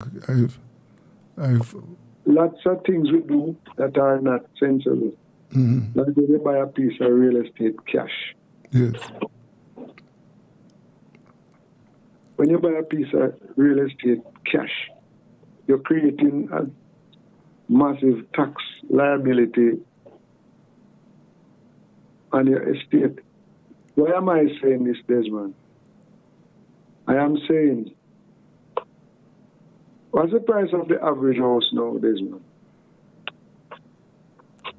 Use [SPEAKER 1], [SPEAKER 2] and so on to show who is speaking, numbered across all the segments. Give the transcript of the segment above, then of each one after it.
[SPEAKER 1] I've, I've,
[SPEAKER 2] Lots of things we do that are not sensible. Like when you buy a piece of real estate cash.
[SPEAKER 1] yes,
[SPEAKER 2] When you buy a piece of real estate cash, you're creating a massive tax liability on your estate. Why am I saying this, Desmond? I am saying, what's the price of the average house now, Desmond?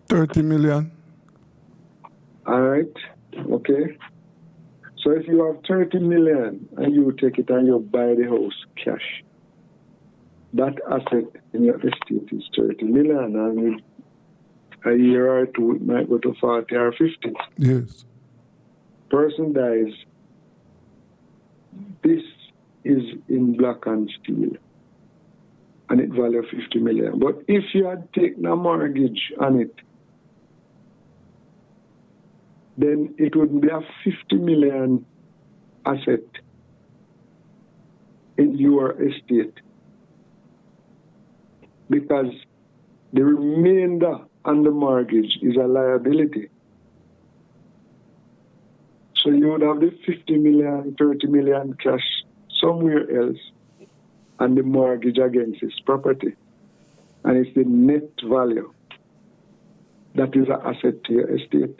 [SPEAKER 1] 30 million.
[SPEAKER 2] All right, okay. So if you have 30 million and you take it and you buy the house cash, that asset in your estate is 30 million, and in a year or two it might go to 40 or 50.
[SPEAKER 1] Yes.
[SPEAKER 2] Person dies, this is in black and steel, and it value 50 million. But if you had taken a mortgage on it, then it would be a 50 million asset in your estate, because the remainder on the mortgage is a liability. So you would have the 50 million, 30 million cash somewhere else and the mortgage against this property. And it's the net value that is an asset to your estate.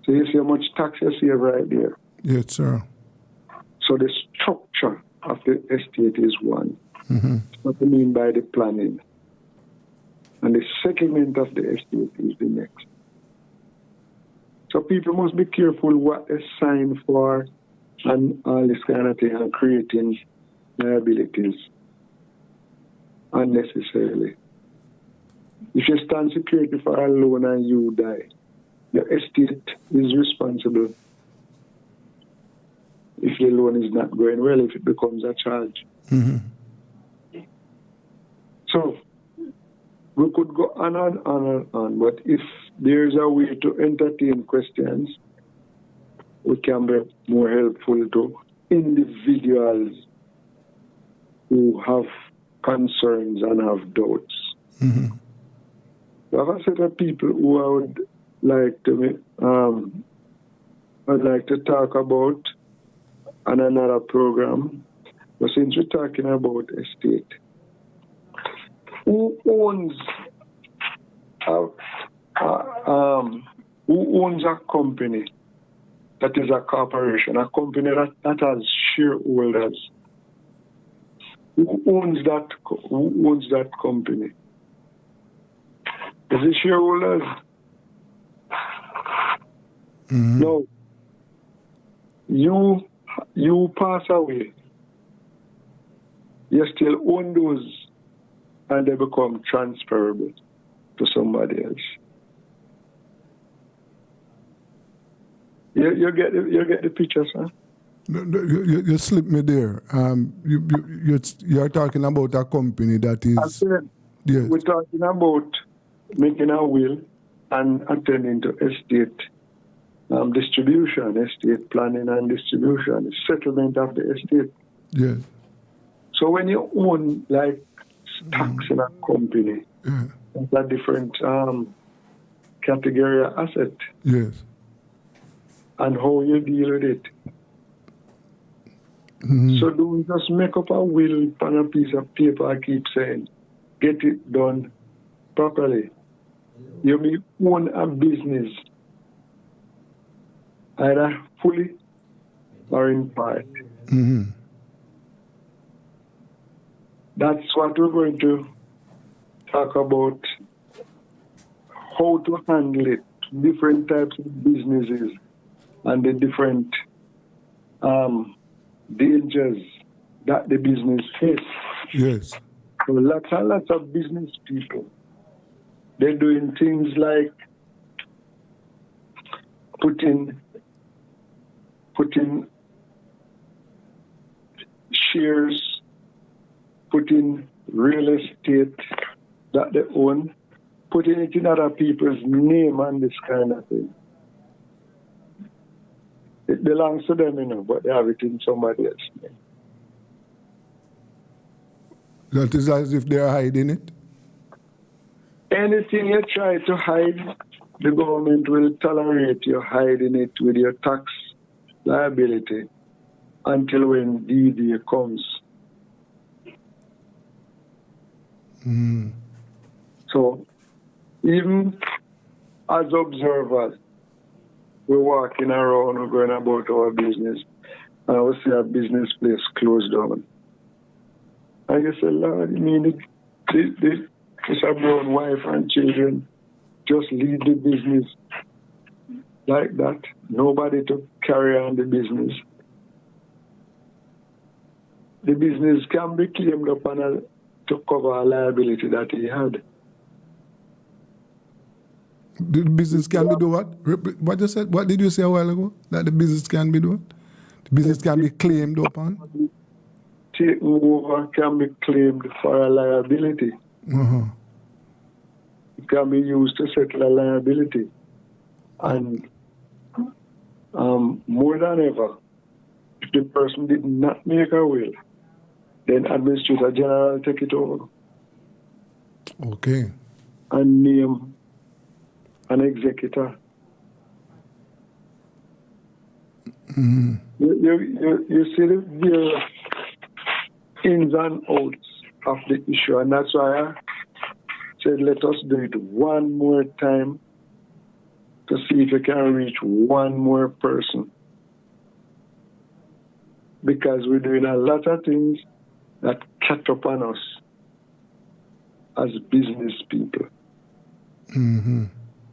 [SPEAKER 2] So you see how much tax you save right there.
[SPEAKER 1] Yes, sir.
[SPEAKER 2] So the structure of the estate is one. What I mean by the planning. And the settlement of the estate is the next. So people must be careful what they sign for and all this kind of thing, and creating liabilities unnecessarily. If you stand security for a loan and you die, the estate is responsible if the loan is not going well, if it becomes a charge. So we could go on and on and on, but if there's a way to entertain questions, we can be more helpful to individuals who have concerns and have doubts. We have a set of people who I would like to I'd like to talk about on another program. But since we're talking about estate, who owns a company that is a corporation, a company that has shareholders? Who owns that company? Is it shareholders? No. You pass away. You still own those, and they become transferable to somebody else. You get the picture, sir?
[SPEAKER 1] You slipped me there. You're talking about a company that is...
[SPEAKER 2] Yes. We're talking about making a will and attending to estate distribution, estate planning and distribution, settlement of the estate.
[SPEAKER 1] Yes.
[SPEAKER 2] So when you own like stocks in a company, it's a different category of asset.
[SPEAKER 1] Yes.
[SPEAKER 2] And how you deal with it. So do we just make up a will on a piece of paper? I keep saying, get it done properly. You may own a business, either fully or in part. That's what we're going to talk about, how to handle it, different types of businesses and the different dangers that the business faces.
[SPEAKER 1] Yes.
[SPEAKER 2] So lots and lots of business people, they're doing things like putting shares, putting real estate that they own, putting it in other people's name and this kind of thing. It belongs to them, but they have it in somebody else's name.
[SPEAKER 1] That is as if they're hiding it?
[SPEAKER 2] Anything you try to hide, the government will tolerate you hiding it with your tax liability until when DD comes. So even as observers, we're walking around, we're going about our business, and we see a business place closed down. I just say, Lord, I mean, this a brown wife and children just leave the business like that. Nobody to carry on the business. The business can be claimed upon to cover a liability that he had.
[SPEAKER 1] The business can be do what? What you said? What did you say a while ago? That the business can be do what? The business can be claimed upon?
[SPEAKER 2] Taken over can be claimed for a liability. It can be used to settle a liability. And more than ever, if the person did not make a will, then Administrator General take it over.
[SPEAKER 1] Okay.
[SPEAKER 2] And name an executor. You see the various ins and outs of the issue, and that's why I said let us do it one more time to see if we can reach one more person. Because we're doing a lot of things that catch up on us as business people.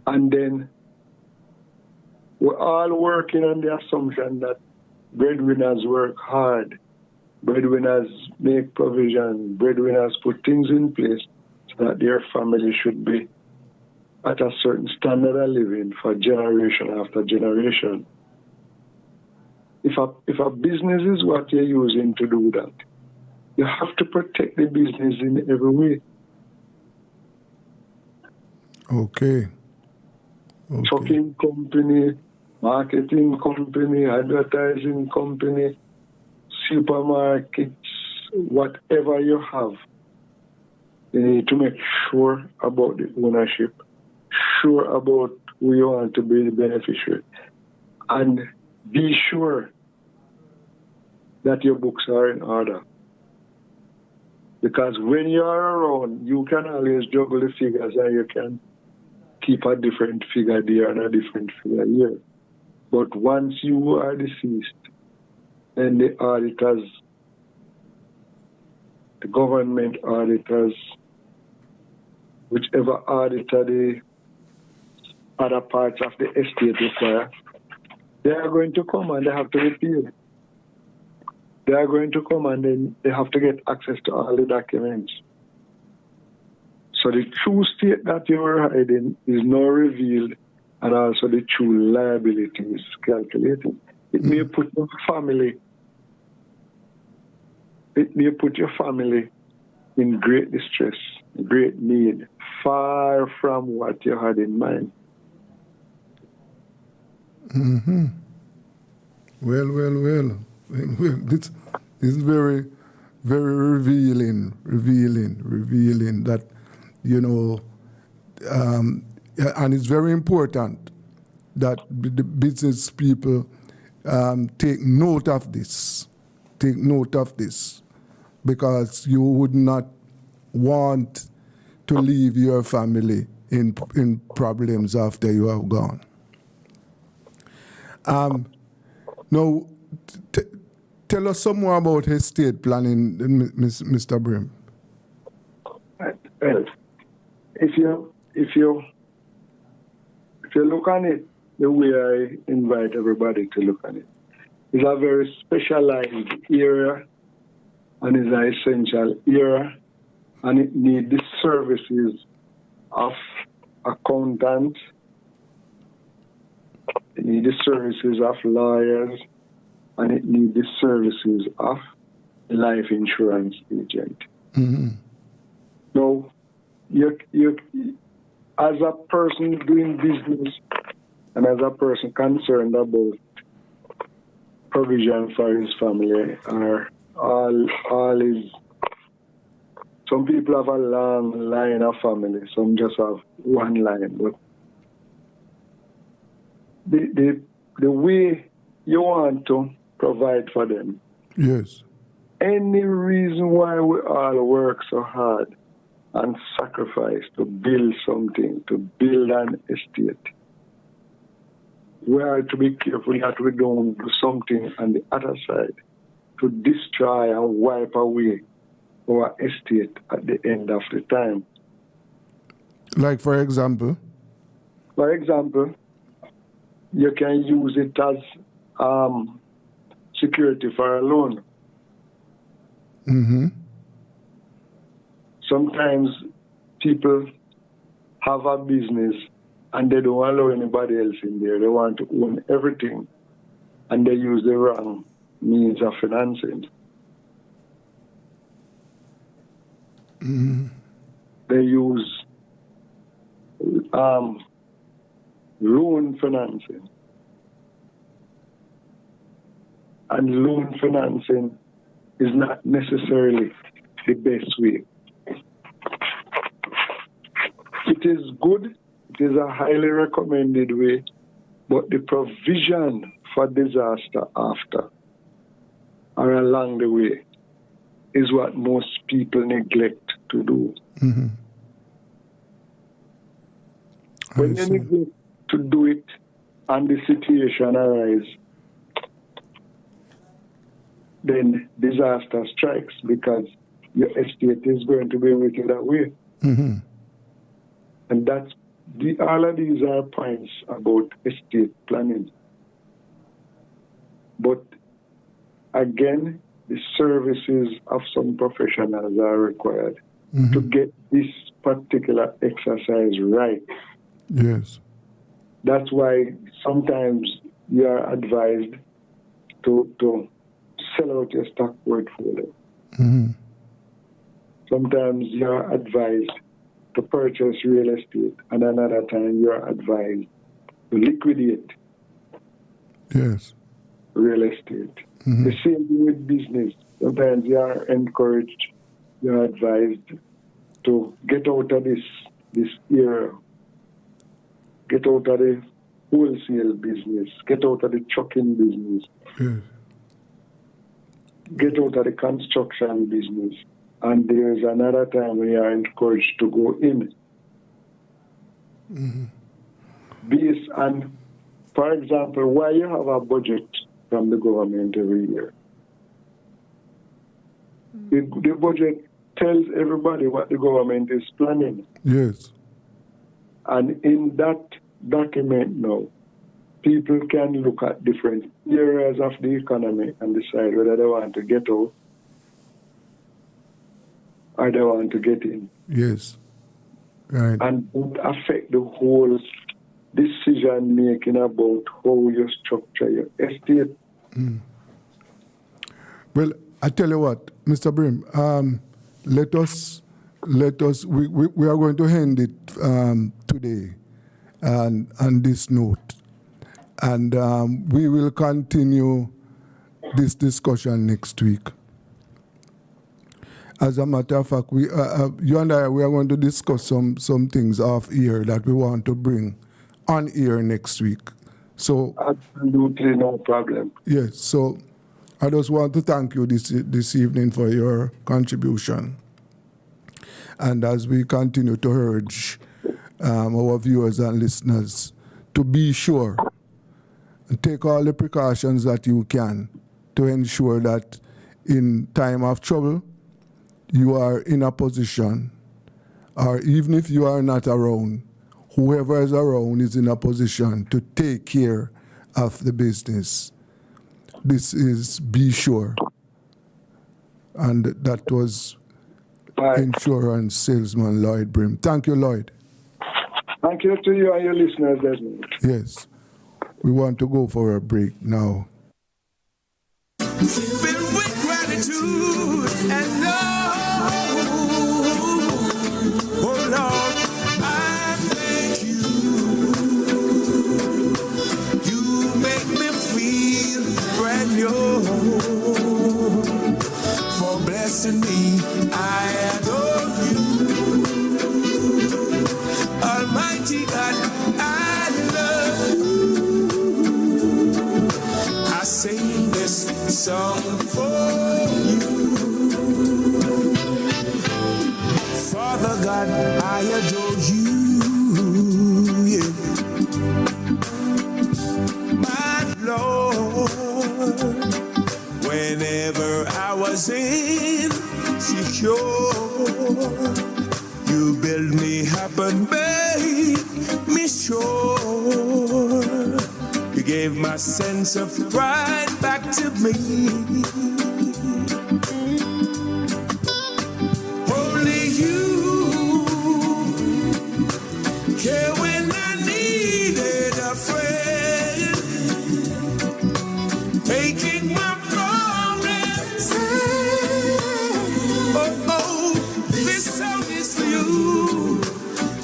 [SPEAKER 2] And then we're all working on the assumption that breadwinners work hard, breadwinners make provision, breadwinners put things in place so that their family should be at a certain standard of living for generation after generation. If a business is what you're using to do that, you have to protect the business in every way.
[SPEAKER 1] Okay.
[SPEAKER 2] Trucking company, marketing company, advertising company, supermarkets, whatever you have, you need to make sure about the ownership, sure about who you want to be the beneficiary, and be sure that your books are in order. Because when you are around, you can always juggle the figures and you can keep a different figure there and a different figure here. But once you are deceased, then the auditors, the government auditors, whichever auditor the other parts of the estate require, they are going to come and they have to repeal. They are going to come and then they have to get access to all the documents. So the true state that you are hiding is now revealed, and also the true liability is calculated. It may put your family in great distress, great need, far from what you had in mind.
[SPEAKER 1] Well. This is very, very revealing that, you know, and it's very important that the business people take note of this, because you would not want to leave your family in problems after you have gone. Now, tell us some more about estate planning, Mr. Brim.
[SPEAKER 2] Well, if you look on it the way I invite everybody to look on it, it's a very specialized area and is an essential area, and it needs the services of accountants, it needs the services of lawyers, and it needs the services of a life insurance agent. Now, you, as a person doing business and as a person concerned about provision for his family or all his Some people have a long line of family. Some just have one line. But the way you want to provide for them,
[SPEAKER 1] Yes.
[SPEAKER 2] any reason why we all work so hard and sacrifice to build something, to build an estate, we are to be careful that we don't do something on the other side to destroy and wipe away our estate at the end of the time.
[SPEAKER 1] Like, for example?
[SPEAKER 2] For example, you can use it as security for a loan.
[SPEAKER 1] Mm-hmm.
[SPEAKER 2] Sometimes people have a business and they don't allow anybody else in there. They want to own everything and they use the wrong means of financing.
[SPEAKER 1] Mm-hmm.
[SPEAKER 2] They use loan financing. And loan financing is not necessarily the best way. It is good, it is a highly recommended way, but the provision for disaster after or along the way is what most people neglect to do.
[SPEAKER 1] Mm-hmm.
[SPEAKER 2] When you neglect to do it and the situation arises, then disaster strikes because your estate is going to be wicked away.
[SPEAKER 1] Mm-hmm.
[SPEAKER 2] And that's all of these are points about estate planning. But again, the services of some professionals are required to get this particular exercise right.
[SPEAKER 1] Yes.
[SPEAKER 2] That's why sometimes you are advised to sell out your stock portfolio.
[SPEAKER 1] Mm-hmm.
[SPEAKER 2] Sometimes you are advised to purchase real estate, and another time you are advised to liquidate
[SPEAKER 1] Yes.
[SPEAKER 2] real estate.
[SPEAKER 1] Mm-hmm.
[SPEAKER 2] The same thing with business. Sometimes you are encouraged, you are advised to get out of this era, get out of the wholesale business, get out of the trucking business,
[SPEAKER 1] Yes.
[SPEAKER 2] get out of the construction business. And there's another time when you are encouraged to go in.
[SPEAKER 1] Mm-hmm.
[SPEAKER 2] Based on, for example, why you have a budget from the government every year. The budget tells everybody what the government is planning.
[SPEAKER 1] Yes.
[SPEAKER 2] And in that document now, people can look at different areas of the economy and decide whether they want to get out or they want to get in.
[SPEAKER 1] Yes. Right.
[SPEAKER 2] And would affect the whole decision making about how you structure your estate.
[SPEAKER 1] Mm. Well, I tell you what, Mr. Brim, let us, we are going to end it today on this note. And we will continue this discussion next week. As a matter of fact, you and I, we are going to discuss some things off air that we want to bring on air next week. So
[SPEAKER 2] absolutely no problem.
[SPEAKER 1] Yes, so I just want to thank you this evening for your contribution. And as we continue to urge our viewers and listeners to be sure and take all the precautions that you can to ensure that in time of trouble, you are in a position, or even if you are not around, whoever is around is in a position to take care of the business. This is Be Sure. And that was insurance salesman Lloyd Brim. Thank you, Lloyd.
[SPEAKER 2] Thank you to you and your listeners, Desmond.
[SPEAKER 1] Yes. We want to go for a break now.
[SPEAKER 3] Filled with gratitude and love. Oh Lord, I thank you. You make me feel brand new. For blessing me, I adore Almighty God, I love you. I sing this song for you. Father God, I adore you. Yeah. My Lord, whenever I was insecure, you build me up and made me sure. You gave my sense of pride back to me. Only you care when I needed a friend, making my promise. Oh, this song is for you,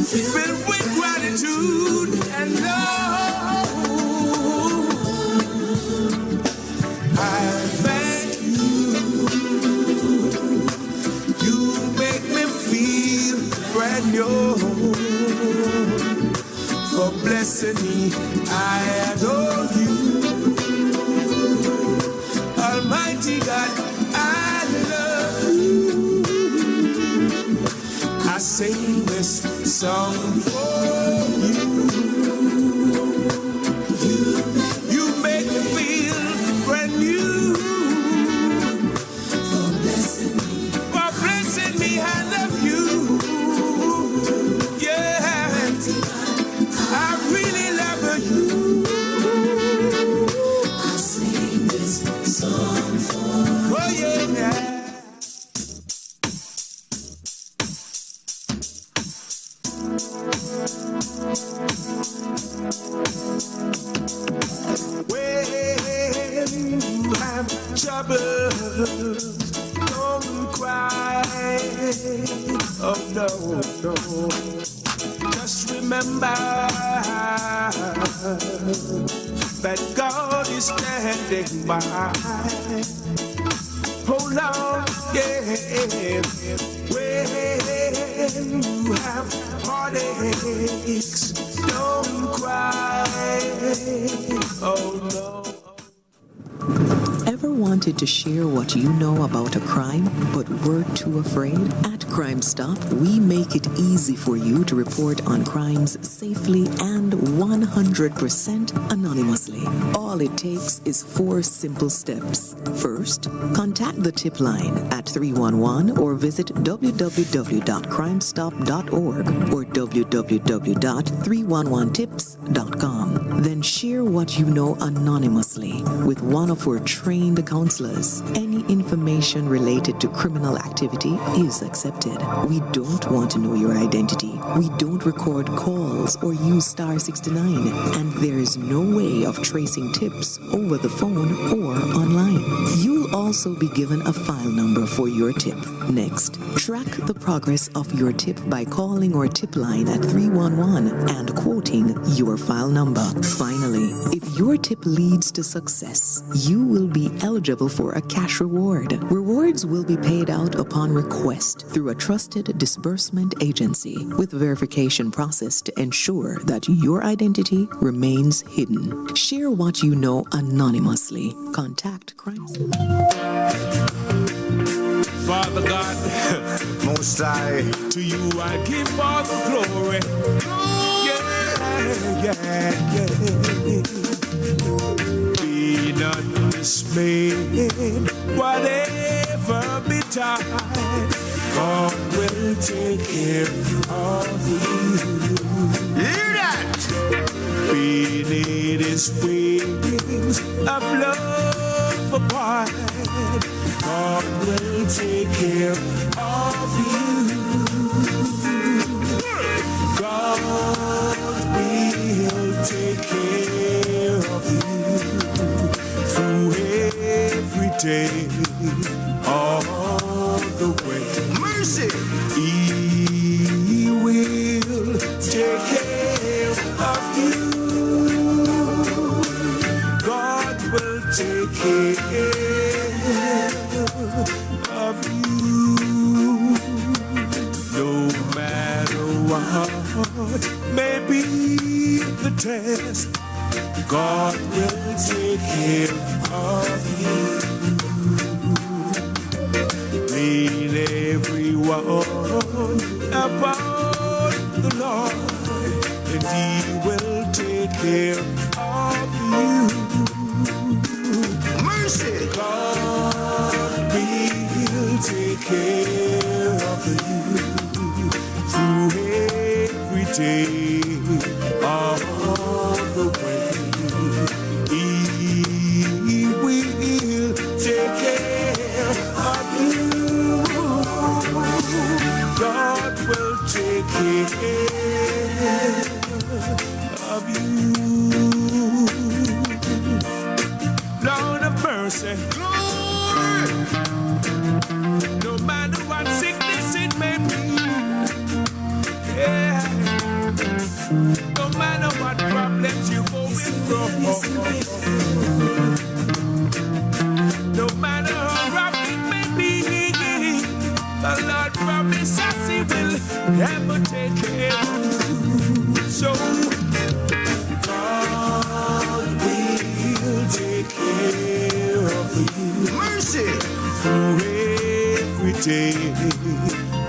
[SPEAKER 3] filled with gratitude and love. I thank you. You make me feel brand new. For blessing me, I adore you. Almighty God, I love you. I sing this song for you. You make me feel brand new. For blessing me, I love you. Yeah, I really love you. I sing this song for you. Oh yeah. When you have trouble, don't cry. Oh no, no. Just remember that God is standing by. Hold on, yeah. When you have heartaches, don't cry. Oh no.
[SPEAKER 4] Ever wanted to share what you know about a crime, but were too afraid? At Crime Stop, we make it easy for you to report on crimes safely and 100% anonymously. All it takes is 4 simple steps. First, contact the tip line at 311 or visit www.crimestop.org or www.311tips.com. Then share what you know anonymously with one of our trained counselors. Any information related to criminal activity is accepted. We don't want to know your identity. We don't record calls or use star 69, and there is no way of tracing tips over the phone or online. You'll also be given a file number for your tip. Next, track the progress of your tip by calling our tip line at 311 and quoting your file number. Finally, if your tip leads to success, you will be eligible for a cash reward. Rewards will be paid out upon request through a trusted disbursement agency with verification process to ensure that your identity remains hidden. Share what you know anonymously. Contact Crime.
[SPEAKER 3] Father God, Most High, to you I give all the glory. Yeah. Be not dismayed, whatever betide, God will take care of you. Hear that? Beneath His wings of love abide, God will take care of you. God will take care of you through every day, all the way. Mercy! He will take care of you. God will take care of you. No matter what may be the test, God will take care of you. Lean everyone upon the Lord, and He will take care of you. Mercy! God will take care of you through every day of the way. He will take care of you. God will take care of you. Lord of mercy, Lord, no matter what sickness it may be, yeah, no matter what problems you're going through, no matter how rough it may be, the Lord promises He will ever take care of you. So God will take care of you. Mercy! Through every day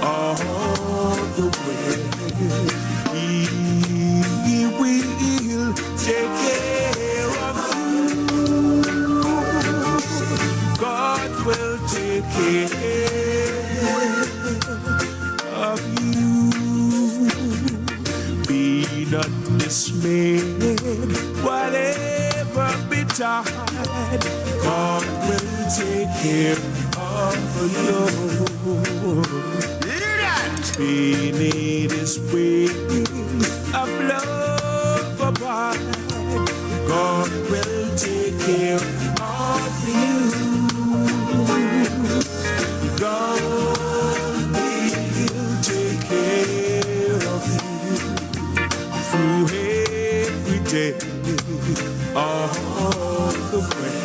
[SPEAKER 3] of the way. He will take care of you. God will take care of you. Be not dismayed, whatever betide, God will take care of you. Beneath His wings of love abide, God will take care of you. God will take care of you through every day of the way.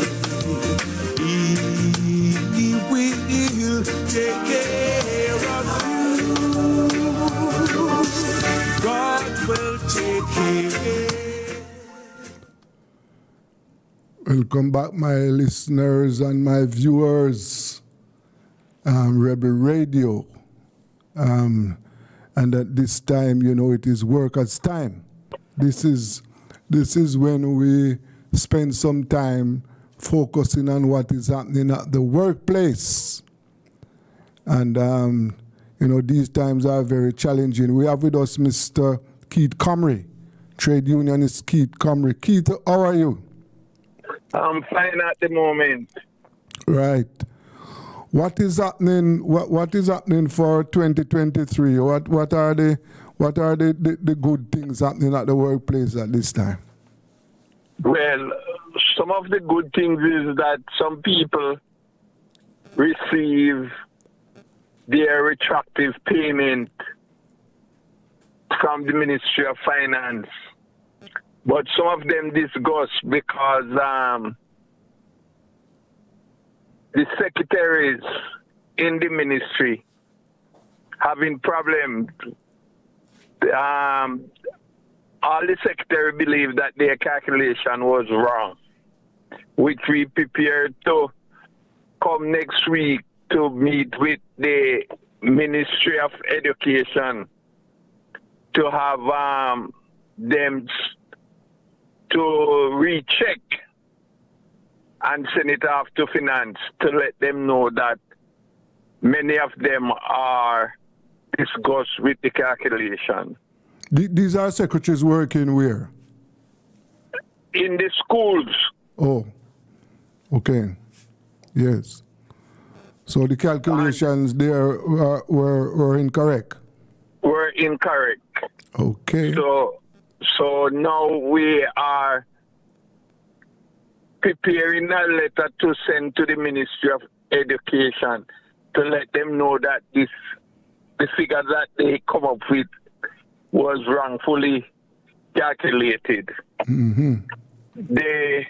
[SPEAKER 3] He will take care of you. God will take care.
[SPEAKER 1] Welcome back, my listeners and my viewers. Rebel Radio. And at this time, you know, it is workers' time. This is when we spend some time focusing on what is happening at the workplace. And, you know, these times are very challenging. We have with us Mr. Keith Comrie, trade unionist Keith Comrie. Keith, how are you?
[SPEAKER 5] I'm fine at the moment.
[SPEAKER 1] Right. What is happening? What is happening for 2023? What are the good things happening at the workplace at this time?
[SPEAKER 5] Well, some of the good things is that some people receive their retroactive payment from the Ministry of Finance, but some of them disgust because the secretaries in the ministry having problems. All the secretary believe that their calculation was wrong, which we prepared to come next week to meet with the Ministry of Education to have them to recheck and send it off to finance to let them know that many of them are disgusted with the calculation.
[SPEAKER 1] These are secretaries working where?
[SPEAKER 5] In the schools.
[SPEAKER 1] Oh, okay. Yes. So the calculations there were incorrect?
[SPEAKER 5] Were incorrect.
[SPEAKER 1] Okay.
[SPEAKER 5] So now we are preparing a letter to send to the Ministry of Education to let them know that the figure that they come up with was wrongfully calculated.
[SPEAKER 1] Mm-hmm.
[SPEAKER 5] The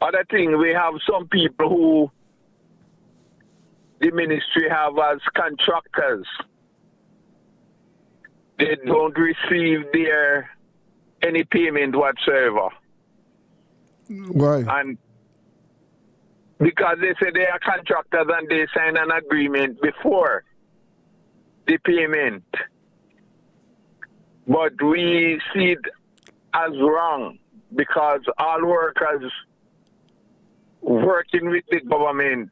[SPEAKER 5] other thing, we have some people who the ministry have as contractors. they don't receive any payment whatsoever.
[SPEAKER 1] Why?
[SPEAKER 5] And because they say they are contractors and they sign an agreement before the payment. But we see it as wrong because all workers working with the government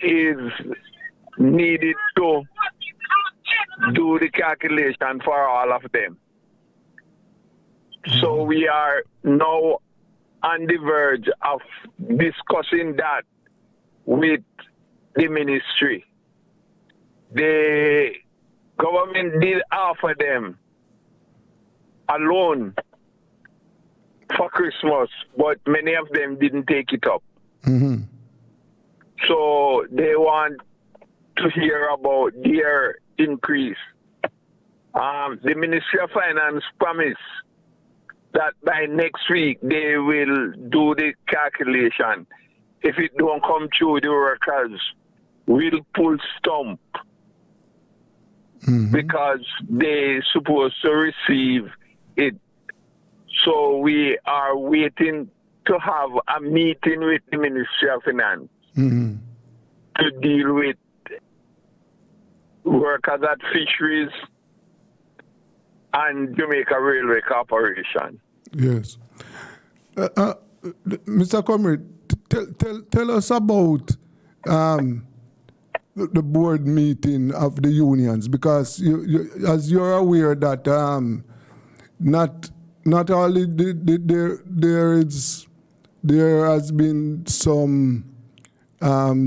[SPEAKER 5] is needed to do the calculation for all of them. So we are now on the verge of discussing that with the ministry. The government did offer them a loan for Christmas, but many of them didn't take it up.
[SPEAKER 1] Mm-hmm.
[SPEAKER 5] So they want to hear about their increase. The Ministry of Finance promised that by next week they will do the calculation. If it don't come through, the workers will pull stump because they supposed to receive it. So we are waiting to have a meeting with the Ministry of Finance to deal with workers at fisheries and Jamaica Railway Corporation.
[SPEAKER 1] Yes. Mr. Comrade, tell us about the board meeting of the unions, because as you're aware that not only there has been some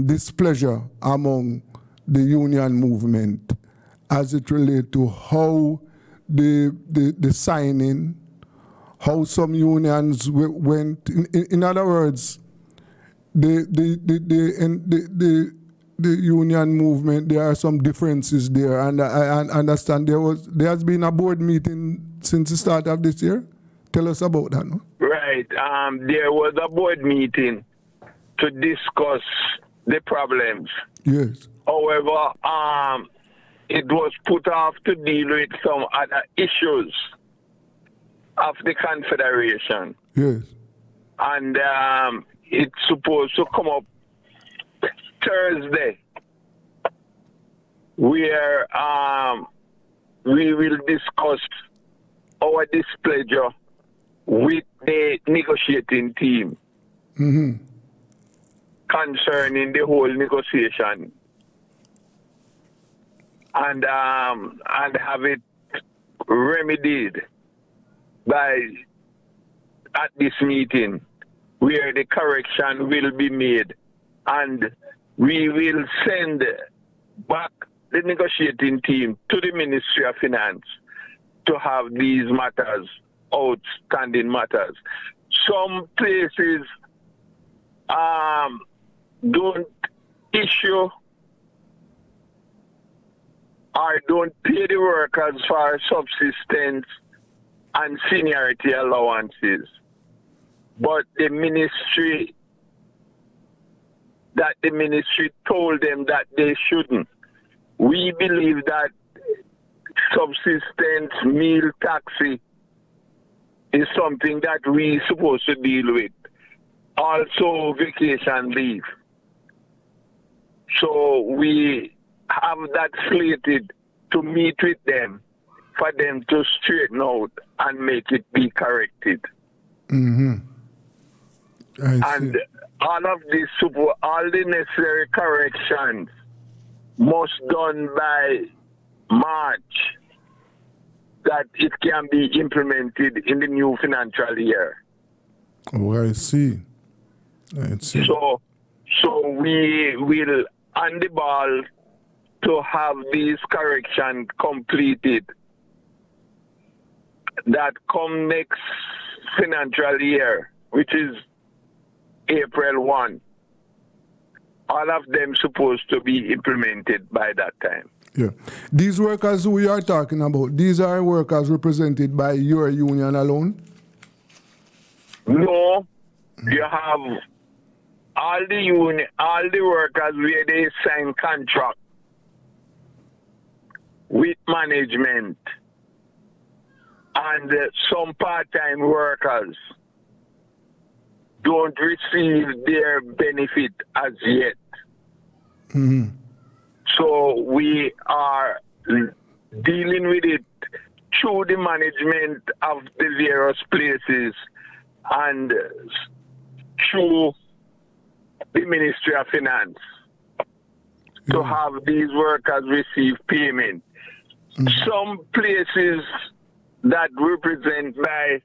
[SPEAKER 1] displeasure among the union movement as it relates to how the signing, how some unions went. In other words, the union movement, there are some differences there, and I understand there has been a board meeting since the start of this year. Tell us about that, no?
[SPEAKER 5] Right. There was a board meeting to discuss the problems.
[SPEAKER 1] Yes.
[SPEAKER 5] However, it was put off to deal with some other issues of the Confederation.
[SPEAKER 1] Yes.
[SPEAKER 5] And it's supposed to come up Thursday, where we will discuss our displeasure with the negotiating team concerning the whole negotiation, and have it remedied at this meeting, where the correction will be made, and we will send back the negotiating team to the Ministry of Finance to have these matters, outstanding matters. Some places don't issue or don't pay the workers for subsistence and seniority allowances. But the ministry told them that they shouldn't. We believe that subsistence meal taxi is something that we're supposed to deal with. Also vacation leave. So we have that slated to meet with them for them to straighten out and make it be corrected.
[SPEAKER 1] And
[SPEAKER 5] all of this, all the necessary corrections must done by March, that it can be implemented in the new financial year.
[SPEAKER 1] Oh, I see.
[SPEAKER 5] So we will on the ball to have these corrections completed, that come next financial year, which is April 1. All of them supposed to be implemented by that time.
[SPEAKER 1] Yeah. These workers we are talking about, these are workers represented by your union alone?
[SPEAKER 5] No, you have all the workers where they sign contract with management and some part-time workers don't receive their benefit as yet. So we are dealing with it through the management of the various places and through the Ministry of Finance to have these workers receive payment. Some places that represent by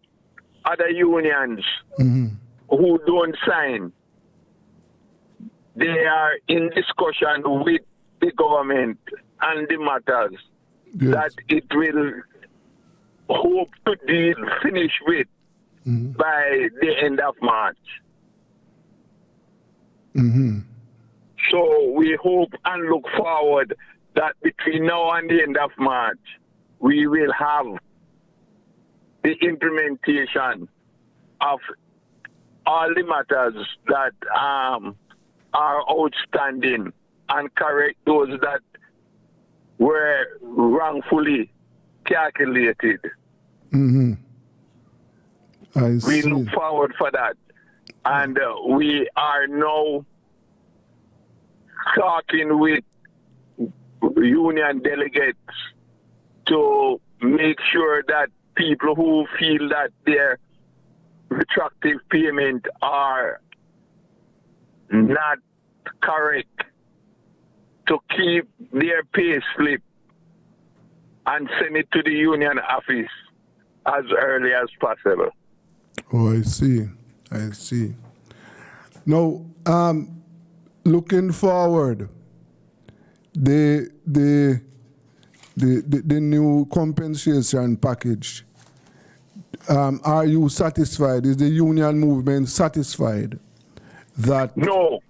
[SPEAKER 5] other unions who don't sign, they are in discussion with the government and the matters that it will hope to finish with by the end of March. So we hope and look forward that between now and the end of March, we will have the implementation of all the matters that are outstanding and correct those that were wrongfully calculated.
[SPEAKER 1] I see.
[SPEAKER 5] We look forward for that. And we are now talking with union delegates to make sure that people who feel that their retroactive payment are not correct to keep their pay slip and send it to the union office as early as possible.
[SPEAKER 1] Oh, I see. I see. Now, looking forward, the new compensation package. Are you satisfied? Is the union movement satisfied that?
[SPEAKER 5] No,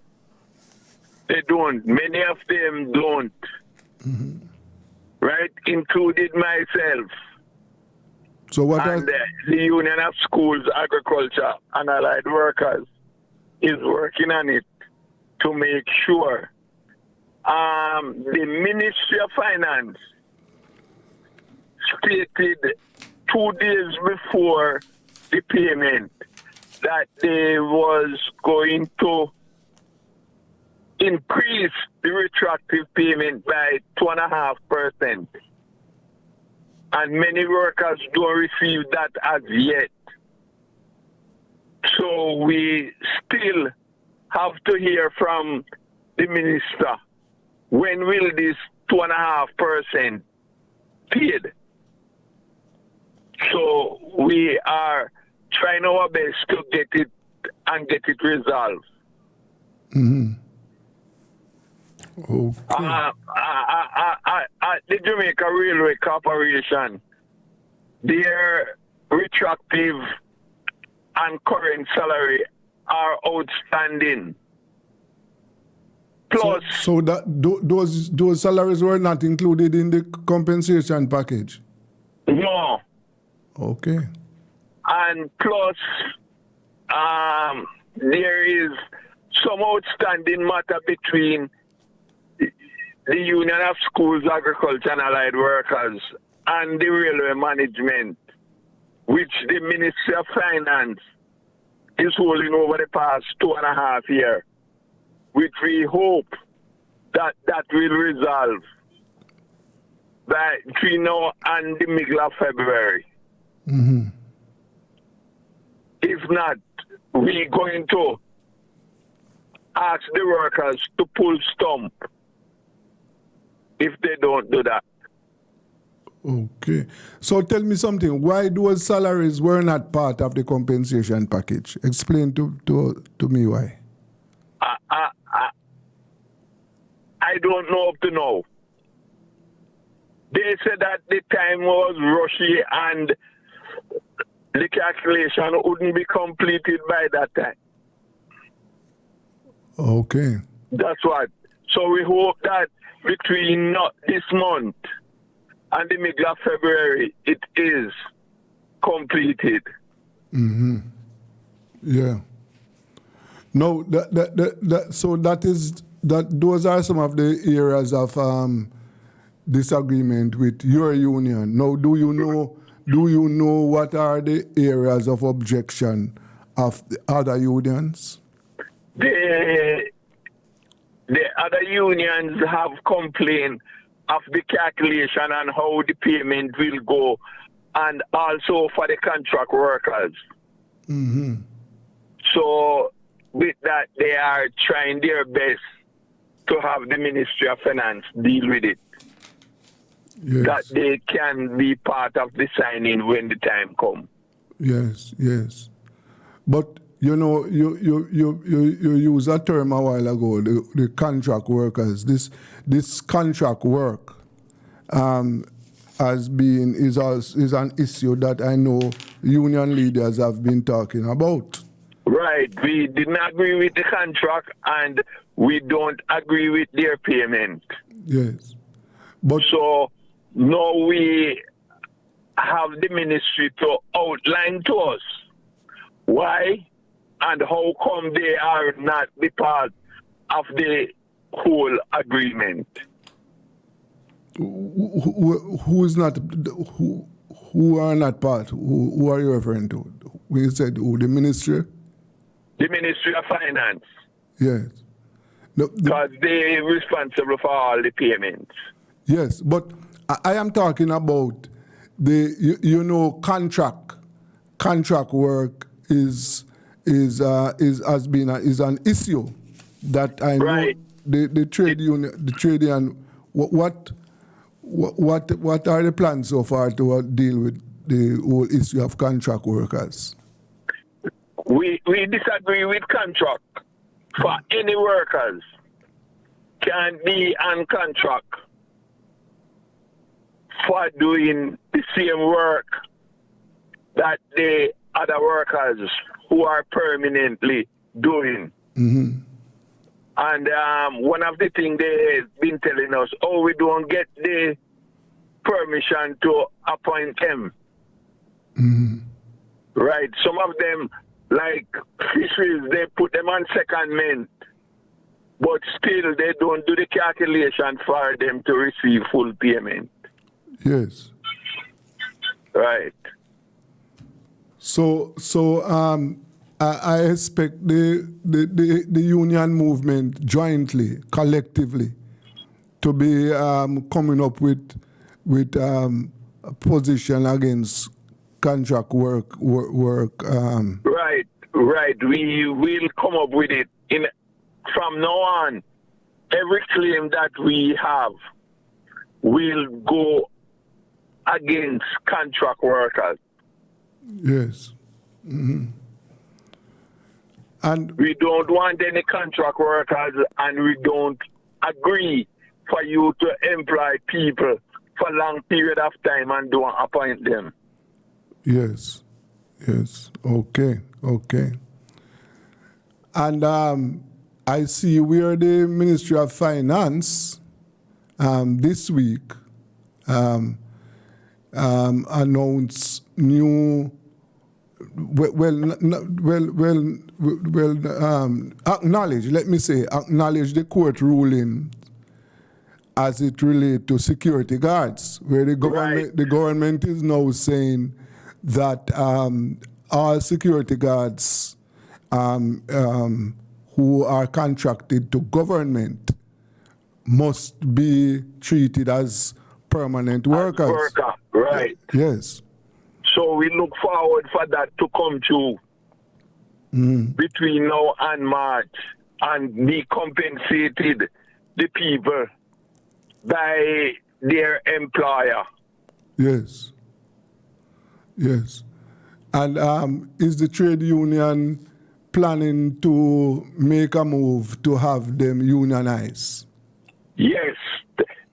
[SPEAKER 5] they don't. Many of them don't. Right, included myself.
[SPEAKER 1] So what?
[SPEAKER 5] And the Union of Schools, Agriculture, and Allied Workers is working on it to make sure. The Ministry of Finance stated 2 days before the payment that they was going to increase the retroactive payment by 2.5%. And many workers don't receive that as yet. So we still have to hear from the minister. When will this 2.5% paid? So we are trying our best to get it and get it resolved.
[SPEAKER 1] Okay.
[SPEAKER 5] The Jamaica Railway Corporation, their retroactive and current salary are outstanding. Plus,
[SPEAKER 1] so that those salaries were not included in the compensation package.
[SPEAKER 5] no.
[SPEAKER 1] Okay.
[SPEAKER 5] And plus, there is some outstanding matter between the Union of Schools, Agriculture, and Allied Workers and the railway management, which the Ministry of Finance is holding over the past 2.5 years, which we hope that will resolve by between now and the middle of February. If not, we're going to ask the workers to pull stump if they don't do that.
[SPEAKER 1] Okay. So tell me something. Why those salaries were not part of the compensation package? Explain to me why.
[SPEAKER 5] I don't know up to now. They said that the time was rushy and the calculation wouldn't be completed by that time.
[SPEAKER 1] Okay.
[SPEAKER 5] That's what. So we hope that between this month and the middle of February, it is completed.
[SPEAKER 1] Yeah. No, so those are some of the areas of disagreement with your union. Now, do you know do you know what are the areas of objection of the other unions?
[SPEAKER 5] The other unions have complained of the calculation and how the payment will go, and also for the contract workers.
[SPEAKER 1] Mm-hmm.
[SPEAKER 5] So with that, they are trying their best to have the Ministry of Finance deal with it.
[SPEAKER 1] Yes.
[SPEAKER 5] That they can be part of the signing when the time comes.
[SPEAKER 1] Yes, yes. But you know, you used a term a while ago, the contract workers. This contract work is an issue that I know union leaders have been talking about.
[SPEAKER 5] Right. We didn't agree with the contract, and we don't agree with their payment.
[SPEAKER 1] Yes. But
[SPEAKER 5] so now we have the ministry to outline to us why and how come they are not the part of the whole agreement.
[SPEAKER 1] Who is not? Who are not part? Who are you referring to? When you said who, the ministry?
[SPEAKER 5] The Ministry of Finance.
[SPEAKER 1] Yes. No,
[SPEAKER 5] because they're responsible for all the payments.
[SPEAKER 1] Yes, but I am talking about the contract work is an issue that I know the trade union. What are the plans so far to deal with the whole issue of contract workers?
[SPEAKER 5] We disagree with contract for any workers can be on contract for doing the same work that the other workers who are permanently doing.
[SPEAKER 1] Mm-hmm.
[SPEAKER 5] And one of the things they've been telling us, we don't get the permission to appoint them.
[SPEAKER 1] Mm-hmm.
[SPEAKER 5] Right. Some of them, like fisheries, they put them on secondment, but still they don't do the calculation for them to receive full payment.
[SPEAKER 1] Yes.
[SPEAKER 5] Right.
[SPEAKER 1] So I expect the union movement jointly, collectively, to be coming up with a position against contract work.
[SPEAKER 5] Right. We will come up with it. From now on, every claim that we have will go against contract workers.
[SPEAKER 1] Yes. Mm-hmm. And
[SPEAKER 5] we don't want any contract workers, and we don't agree for you to employ people for a long period of time and don't appoint them.
[SPEAKER 1] Yes. Okay. And I see where the Ministry of Finance this week announced new. Acknowledge the court ruling as it relates to security guards, where the government is now saying that all security guards who are contracted to government must be treated as permanent workers.
[SPEAKER 5] Right.
[SPEAKER 1] Yes.
[SPEAKER 5] So we look forward for that to come true between now and March, and be compensated the people by their employer.
[SPEAKER 1] Yes. And is the trade union planning to make a move to have them unionize?
[SPEAKER 5] Yes.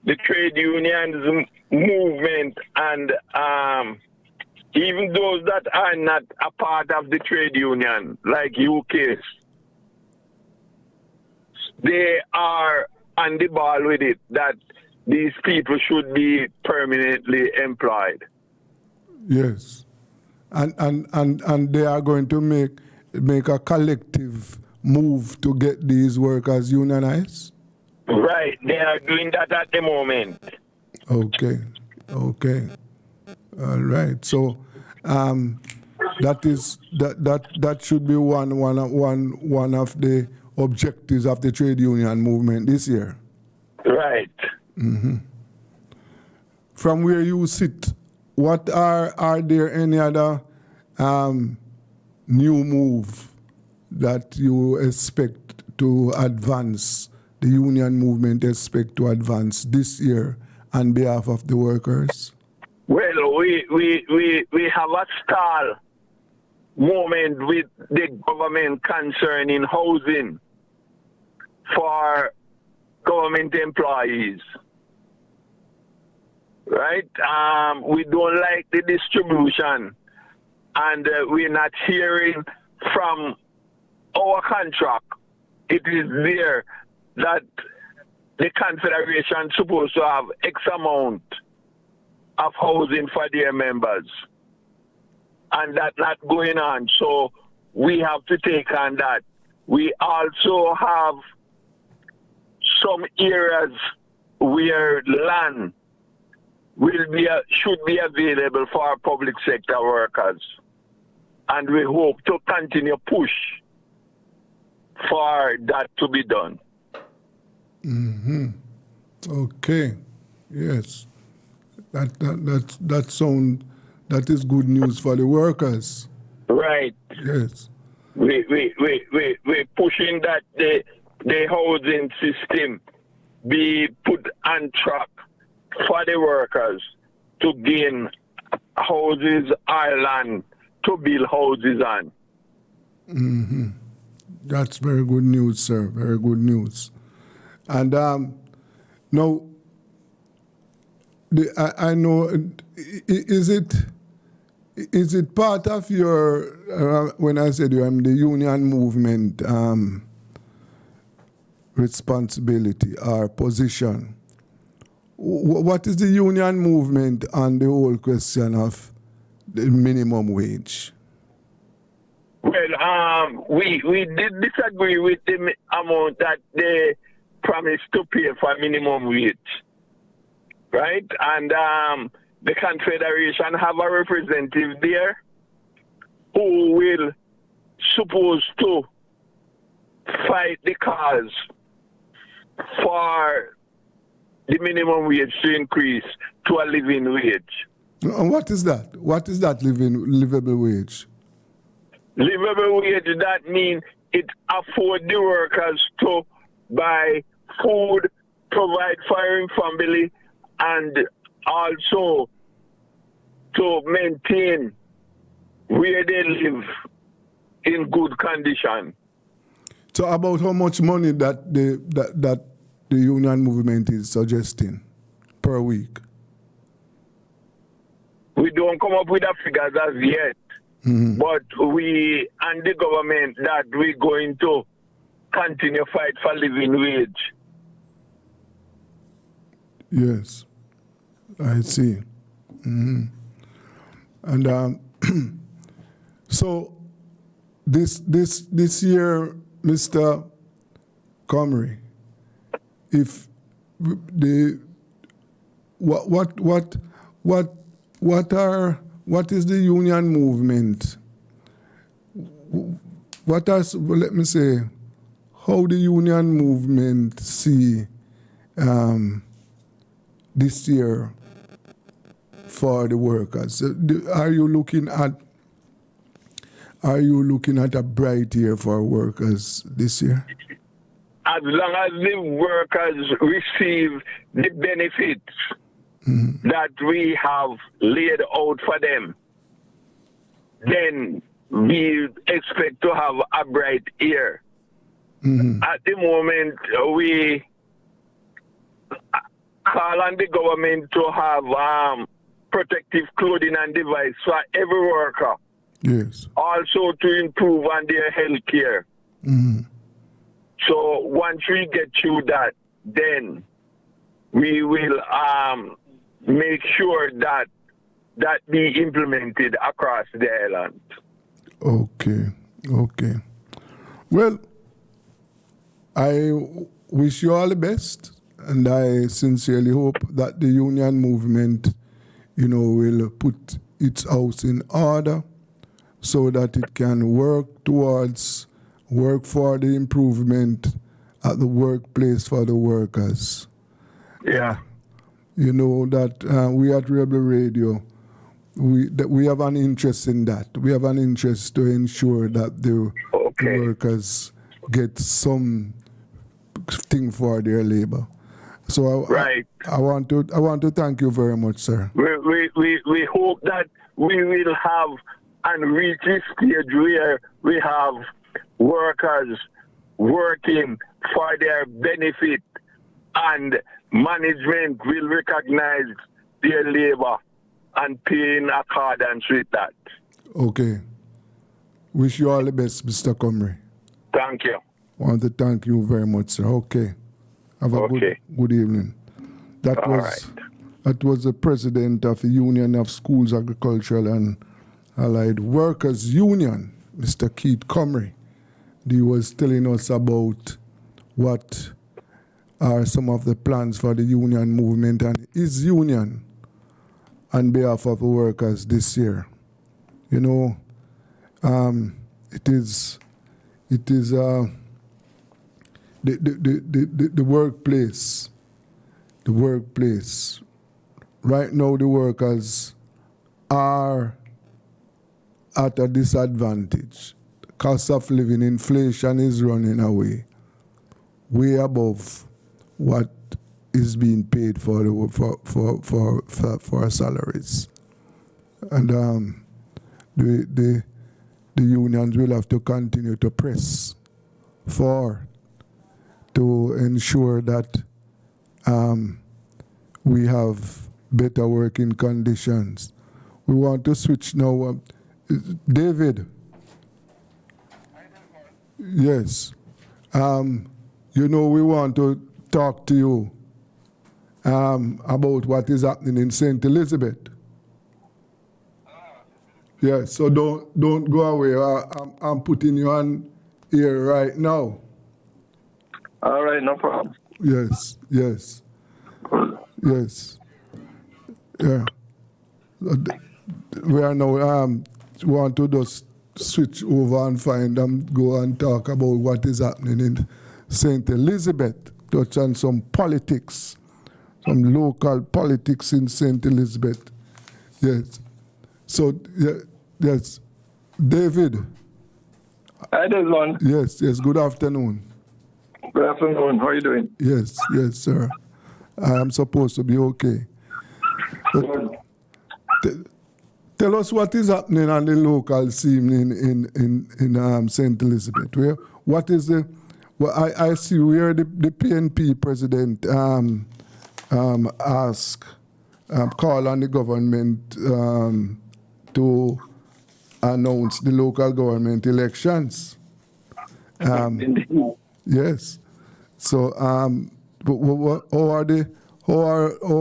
[SPEAKER 5] The trade unions movement and even those that are not a part of the trade union, like UK, they are on the ball with it, that these people should be permanently employed.
[SPEAKER 1] Yes. And they are going to make a collective move to get these workers unionized? Right.
[SPEAKER 5] They are doing that at the moment.
[SPEAKER 1] Okay. All right. So that should be one of the objectives of the trade union movement this year.
[SPEAKER 5] Right.
[SPEAKER 1] From where you sit, what are there any other new move that you expect to advance, the union movement expect to advance this year on behalf of the workers?
[SPEAKER 5] Well, we have a stall moment with the government concerning housing for government employees. Right? We don't like the distribution, and we're not hearing from our contract. It is there that the Confederation is supposed to have X amount of housing for their members, and that's not going on. So we have to take on that. We also have some areas where land should be available for our public sector workers, and we hope to continue push for that to be done.
[SPEAKER 1] Okay. Yes. That is good news for the workers.
[SPEAKER 5] Right.
[SPEAKER 1] Yes.
[SPEAKER 5] We're pushing that the housing system be put on track for the workers to gain houses or land to build houses on.
[SPEAKER 1] That's very good news, sir. Very good news. And now, I know, is it part of your, when I said the union movement responsibility or position, what is the union movement on the whole question of the minimum wage?
[SPEAKER 5] Well, we did disagree with the amount that they promised to pay for minimum wage, right? And the Confederation have a representative there who will supposed to fight the cause for the minimum wage to increase to a living wage.
[SPEAKER 1] And what is that? What is that livable wage?
[SPEAKER 5] Livable wage, that means it affords the workers to buy food, provide for their family, and also to maintain where they live in good condition.
[SPEAKER 1] So about how much money that the union movement is suggesting per week?
[SPEAKER 5] We don't come up with the figures as yet, but we and the government that we're going to continue fight for living wage.
[SPEAKER 1] Yes, I see. And so this year, Mr. Comrie, if the what is the union movement? Let me say, how the union movement see this year for the workers? Are you looking at a bright year for workers this year?
[SPEAKER 5] As long as the workers receive the benefits that we have laid out for them, then we expect to have a bright year. At the moment, we call on the government to have protective clothing and device for every worker.
[SPEAKER 1] Yes.
[SPEAKER 5] Also to improve on their health care. So once we get through that, then we will make sure that be implemented across the island.
[SPEAKER 1] Okay. Well, I wish you all the best, and I sincerely hope that the union movement will put its house in order so that it can work for the improvement at the workplace for the workers.
[SPEAKER 5] Yeah.
[SPEAKER 1] You know that we at Rebel Radio, we have an interest in that. We have an interest to ensure that the workers get some thing for their labor. So I want to thank you very much, sir.
[SPEAKER 5] We hope that we will have and reach this stage where we have workers working for their benefit and management will recognize their labor and pay in accordance with that.
[SPEAKER 1] Okay. Wish you all the best, Mr. Comrie.
[SPEAKER 5] Thank you.
[SPEAKER 1] I want to thank you very much, sir. Okay. Have a good evening. That was the president of the Union of Schools, Agricultural and Allied Workers Union, Mr. Keith Comrie. He was telling us about what are some of the plans for the union movement and his union on behalf of the workers this year. You know, it is the workplace. The workplace. Right now, the workers are at a disadvantage. The cost of living, inflation is running away, way above what is being paid for salaries, and the unions will have to continue to press to ensure that we have better working conditions. We want to switch now. David. Yes. We want to talk to you about what is happening in St. Elizabeth. Yes, so don't go away. I'm putting you on here right now.
[SPEAKER 2] All right, no problem.
[SPEAKER 1] Yes. Yeah. We are now want to just switch over and go and talk about what is happening in St. Elizabeth, touch on some politics, some local politics in St. Elizabeth. Yes. So, yes. David.
[SPEAKER 2] Hi, Desmond.
[SPEAKER 1] Yes, good afternoon.
[SPEAKER 2] Good afternoon. How are you doing?
[SPEAKER 1] Yes, sir. I am supposed to be okay. Tell us what is happening on the local scene in St. Elizabeth. What is the... Well, I see where the PNP president call on the government to announce the local government elections. Yes. So, how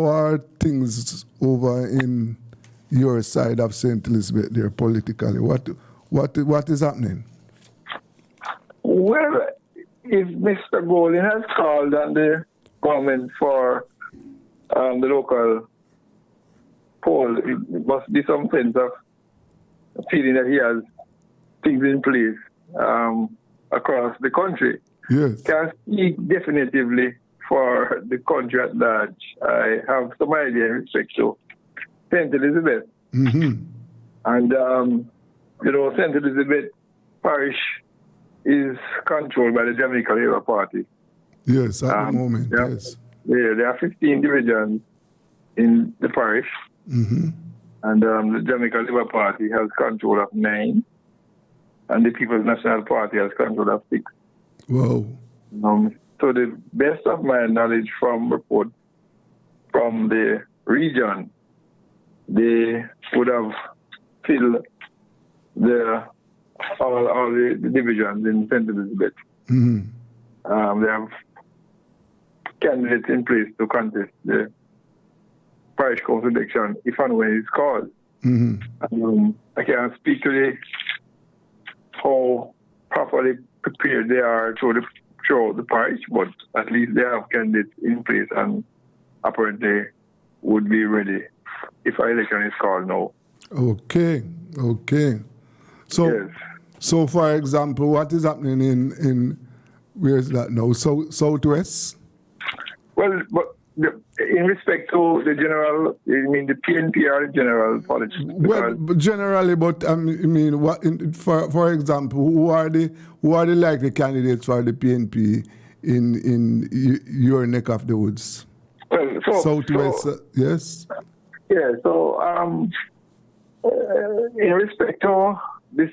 [SPEAKER 1] are things over in your side of St. Elizabeth there politically? What is happening?
[SPEAKER 2] Well, if Mr. Golding has called on the government for the local poll, it must be some sense of feeling that he has things in place across the country.
[SPEAKER 1] Yes.
[SPEAKER 2] Can speak definitively for the country at large. I have some idea in respect to St. Elizabeth.
[SPEAKER 1] Mm-hmm.
[SPEAKER 2] And, St. Elizabeth Parish is controlled by the Jamaica Labour Party.
[SPEAKER 1] Yes, at the moment, yes.
[SPEAKER 2] Yeah, there are 15 divisions in the parish.
[SPEAKER 1] Mm-hmm.
[SPEAKER 2] And the Jamaica Labour Party has control of 9. And the People's National Party has control of 6.
[SPEAKER 1] Wow.
[SPEAKER 2] So the best of my knowledge from report from the region, they would have filled all the divisions in St. Elizabeth.
[SPEAKER 1] Mm-hmm.
[SPEAKER 2] They have candidates in place to contest the parish council election if and when it's called.
[SPEAKER 1] Mm-hmm.
[SPEAKER 2] I can't speak to how properly prepared they are throughout the parish, but at least they have candidates in place and apparently would be ready
[SPEAKER 5] if our election is called now.
[SPEAKER 1] Okay. So,
[SPEAKER 5] Yes.
[SPEAKER 1] so for example, what is happening in where is that now? Southwest?
[SPEAKER 5] Well, but in respect to the general, I mean the PNP or the general politics.
[SPEAKER 1] Well, generally, but I mean, what? For example, who are the likely candidates for the PNP in your neck of the woods?
[SPEAKER 5] Well,
[SPEAKER 1] Southwest, yes.
[SPEAKER 5] Yeah. So, in respect to this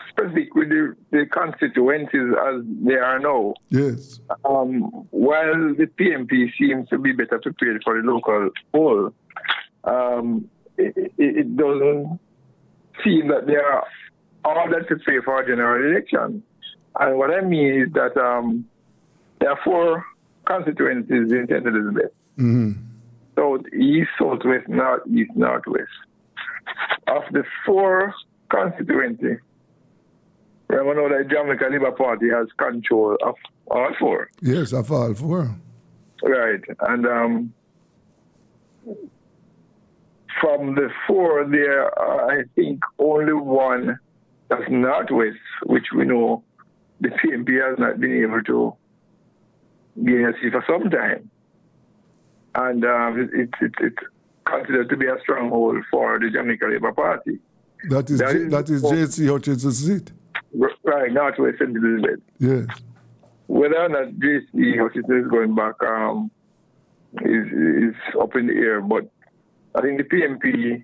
[SPEAKER 5] specific with the constituencies as they are now,
[SPEAKER 1] Yes.
[SPEAKER 5] while the PNP seems to be better prepared for the local poll, it doesn't seem that they are all that prepared for a general election. And what I mean is that there are 4 constituencies in St. Elizabeth.
[SPEAKER 1] Mm-hmm.
[SPEAKER 5] South, east, southwest, northeast, northwest. Of the 4 constituencies, remember now that Jamaica Labour Party has control of all 4.
[SPEAKER 1] Yes, of all 4.
[SPEAKER 5] Right. And from the 4, there are, I think, only one that's northwest, which we know the PNP has not been able to gain a seat for some time. And it's considered to be a stronghold for the Jamaica Labour Party.
[SPEAKER 1] That is J.C. Hutchinson's seat.
[SPEAKER 5] Right, northwest St. Elizabeth.
[SPEAKER 1] Yes.
[SPEAKER 5] Whether or not J.C. Hutchinson is going back is up in the air, but I think the PNP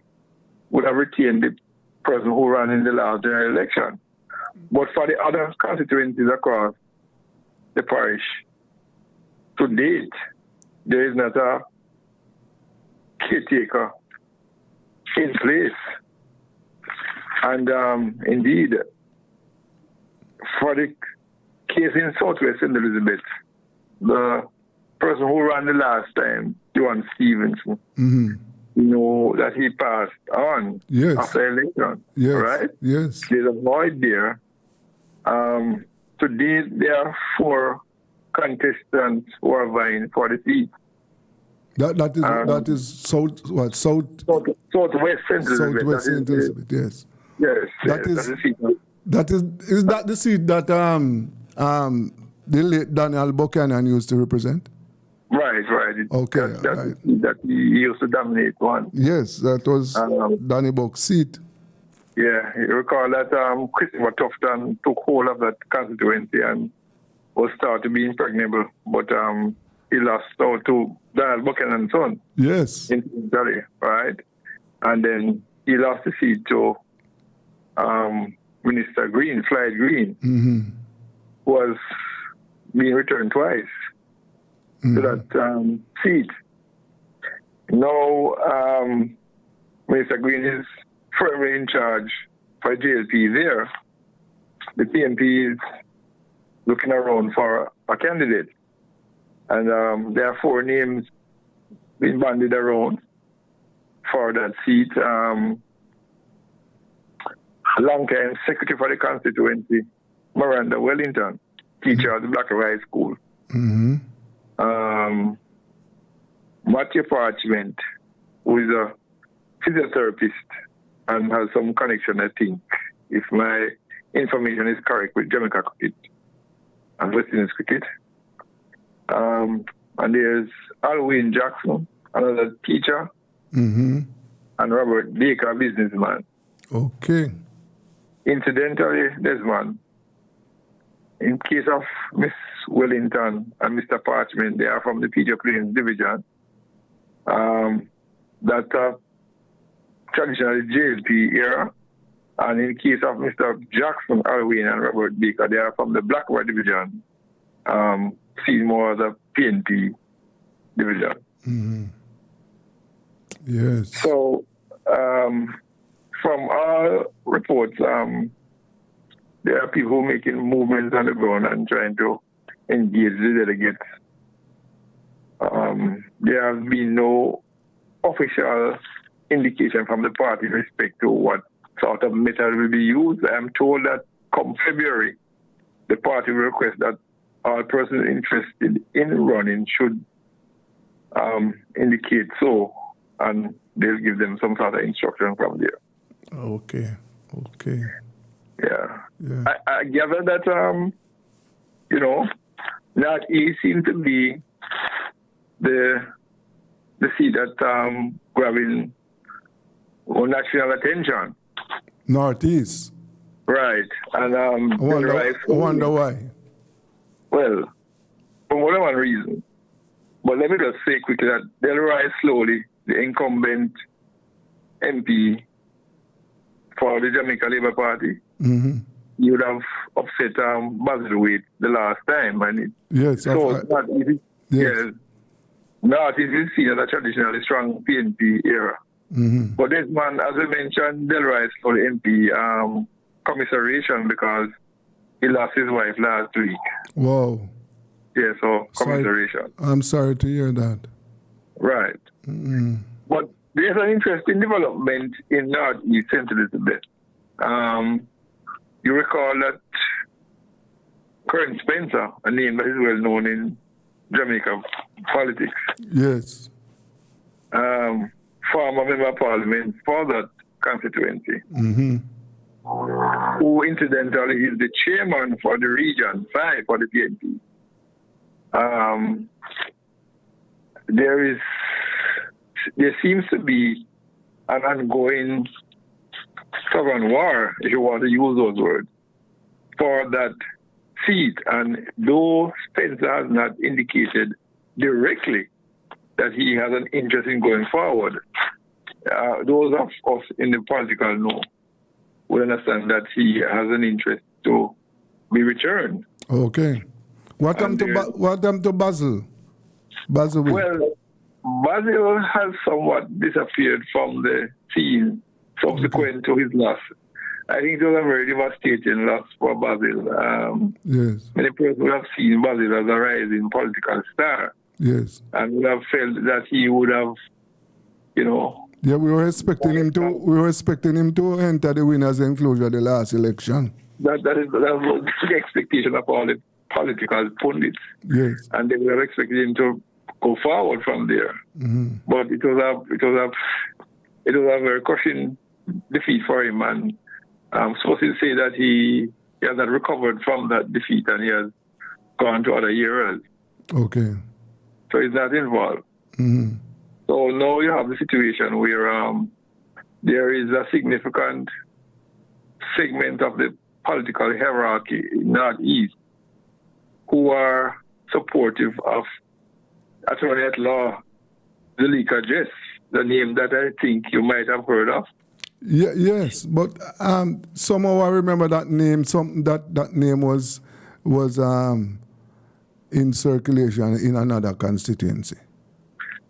[SPEAKER 5] would have retained the person who ran in the last general election. But for the other constituencies across the parish, to date, there is not a caretaker in place. And indeed, for the case in Southwest St. Elizabeth, the person who ran the last time, John Stevenson, you know that he passed on after election, right?
[SPEAKER 1] Yes.
[SPEAKER 5] There's a void there. Today, there are 4 contestants who are vying for the seat.
[SPEAKER 1] That is southwest St.
[SPEAKER 5] Elizabeth.
[SPEAKER 1] Southwest St. Elizabeth. Yes.
[SPEAKER 5] Yes.
[SPEAKER 1] That
[SPEAKER 5] yes,
[SPEAKER 1] is that the seat that the late Daniel Buchanan used to represent?
[SPEAKER 5] Right.
[SPEAKER 1] Okay.
[SPEAKER 5] That he used to dominate one.
[SPEAKER 1] Yes, that was Danny Buck's seat.
[SPEAKER 5] Yeah, you recall that Christopher Tufton took hold of that constituency and was thought to be impregnable, but he lost out to Daniel Buchanan's son.
[SPEAKER 1] Yes.
[SPEAKER 5] In Italy, right? And then he lost the seat to Minister Green, Floyd Green, who was being returned twice to that seat. Now, Minister Green is firmly in charge for JLP there. The PNP is looking around for a candidate. And there are 4 names being bandied around for that seat. Long-time secretary for the constituency, Miranda Wellington, teacher at the Black High School. Matthew Parchment, who is a physiotherapist and has some connection, I think, if my information is correct, with Jamaica cricket and West Indies cricket. And there's Alwyn Jackson, another teacher, and Robert Baker, a businessman.
[SPEAKER 1] Okay.
[SPEAKER 5] Incidentally, Desmond, in case of Miss Wellington and Mr. Parchment, they are from the PJ Plains division. That traditionally JLP era. And in case of Mr. Jackson, Alwyn, and Robert Baker, they are from the Blackwood division, seen more as a PNP division.
[SPEAKER 1] Yes.
[SPEAKER 5] So, from our reports, there are people making movements on the ground and trying to engage the delegates. There has been no official indication from the party with respect to what sort of method will be used. I'm told that come February, the party will request that all persons interested in running should indicate so. And they'll give them some sort of instruction from there.
[SPEAKER 1] Okay.
[SPEAKER 5] Yeah.
[SPEAKER 1] Yeah.
[SPEAKER 5] I gather that, Northeast seems to be the seat that grabbing national attention.
[SPEAKER 1] Northeast.
[SPEAKER 5] Right. And
[SPEAKER 1] I wonder why.
[SPEAKER 5] Well, for more than one reason. But let me just say quickly that Delroy slowly, the incumbent MP for the Jamaica Labour Party, he would have upset Basil Wade the last time. And
[SPEAKER 1] yes.
[SPEAKER 5] not easy. Yes. Not easy seen as a traditionally strong PNP era. But this man, as I mentioned, Delroy for the MP commiseration because he lost his wife last week.
[SPEAKER 1] Wow.
[SPEAKER 5] Yeah, so commiseration.
[SPEAKER 1] I'm sorry to hear that.
[SPEAKER 5] Right. But there's an interesting development in Northeast St. Elizabeth. You recall that Colonel Spencer, a name that is well known in Jamaica politics.
[SPEAKER 1] Yes.
[SPEAKER 5] Former member of parliament for that constituency. Who incidentally is the chairman for the region 5 for the PNP. There seems to be an ongoing sovereign war, if you want to use those words, for that seat. And though Spencer has not indicated directly that he has an interest in going forward, those of us in the political know will understand that he has an interest to be returned.
[SPEAKER 1] Okay. What happened to Basil? Basil Wade?
[SPEAKER 5] Well, Basil has somewhat disappeared from the scene subsequent to his loss. I think it was a very devastating loss for Basil.
[SPEAKER 1] Yes.
[SPEAKER 5] Many people would have seen Basil as a rising political star.
[SPEAKER 1] Yes.
[SPEAKER 5] And would have felt that he would have,
[SPEAKER 1] Yeah, we were expecting him to enter the winners' enclosure the last election.
[SPEAKER 5] That was the expectation of all the political pundits.
[SPEAKER 1] Yes.
[SPEAKER 5] And they were expecting him to go forward from there. But it was a very crushing defeat for him, and I'm supposed to say that he has not recovered from that defeat and he has gone to other areas.
[SPEAKER 1] Okay.
[SPEAKER 5] So he's not involved. So now you have the situation where there is a significant segment of the political hierarchy in Northeast who are supportive of Attorney at Law Zulika Jess, the name that I think you might have heard of.
[SPEAKER 1] Yes, but somehow I remember that name. That name was in circulation in another constituency.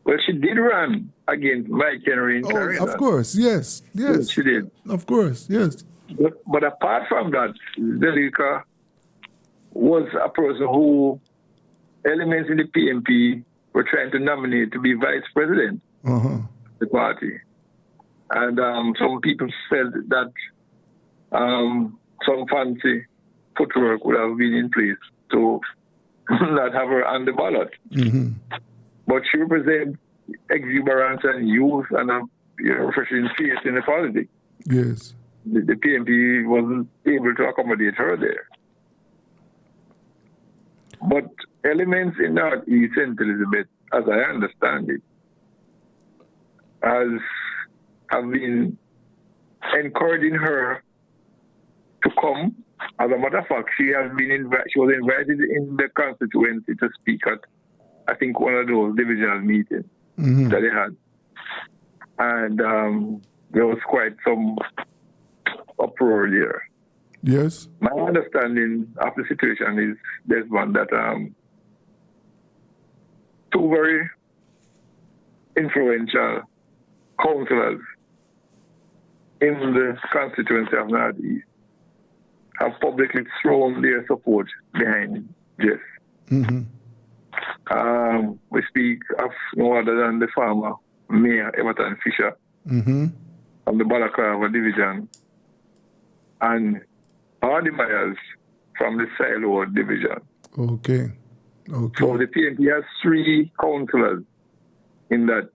[SPEAKER 5] Well, she did run against Mike Henry in Carolina.
[SPEAKER 1] Of course, yes.
[SPEAKER 5] Yes, she did.
[SPEAKER 1] Of course, yes.
[SPEAKER 5] But apart from that, Zulika was a person who elements in the PNP were trying to nominate to be vice president of the party. And some people felt that some fancy footwork would have been in place to not have her on the ballot. But she represents exuberance and youth and a refreshing faith in the politics.
[SPEAKER 1] Yes.
[SPEAKER 5] The PNP wasn't able to accommodate her there. But elements in Northeast St. Elizabeth, as I understand it, have been encouraging her to come. As a matter of fact, she was invited in the constituency to speak at, I think, one of those divisional meetings that they had. And there was quite some uproar there.
[SPEAKER 1] Yes.
[SPEAKER 5] My understanding of the situation is there's one that two very influential councillors in the constituency of Northeast have publicly thrown their support behind Jess. We speak of no other than the former Mayor Everton Fisher of the Balaclava division and Hardy Myers from the Silo division.
[SPEAKER 1] Okay.
[SPEAKER 5] So the PNP has 3 councillors in that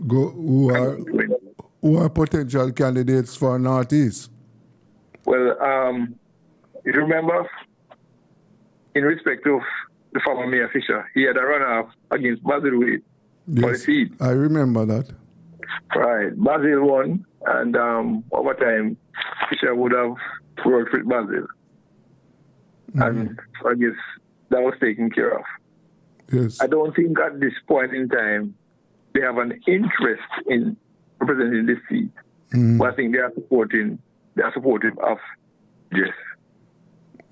[SPEAKER 1] Who are potential candidates for Northeast?
[SPEAKER 2] Well, you remember, in respect of the former Mayor Fisher, he had a runoff against Basil Wade for the seat.
[SPEAKER 1] I remember that.
[SPEAKER 2] Right. Basil won, and over time, Fisher would have worked with Basil. And I guess that was taken care of.
[SPEAKER 1] Yes.
[SPEAKER 2] I don't think at this point in time they have an interest in representing this seat. But I think they are supportive of Jeff.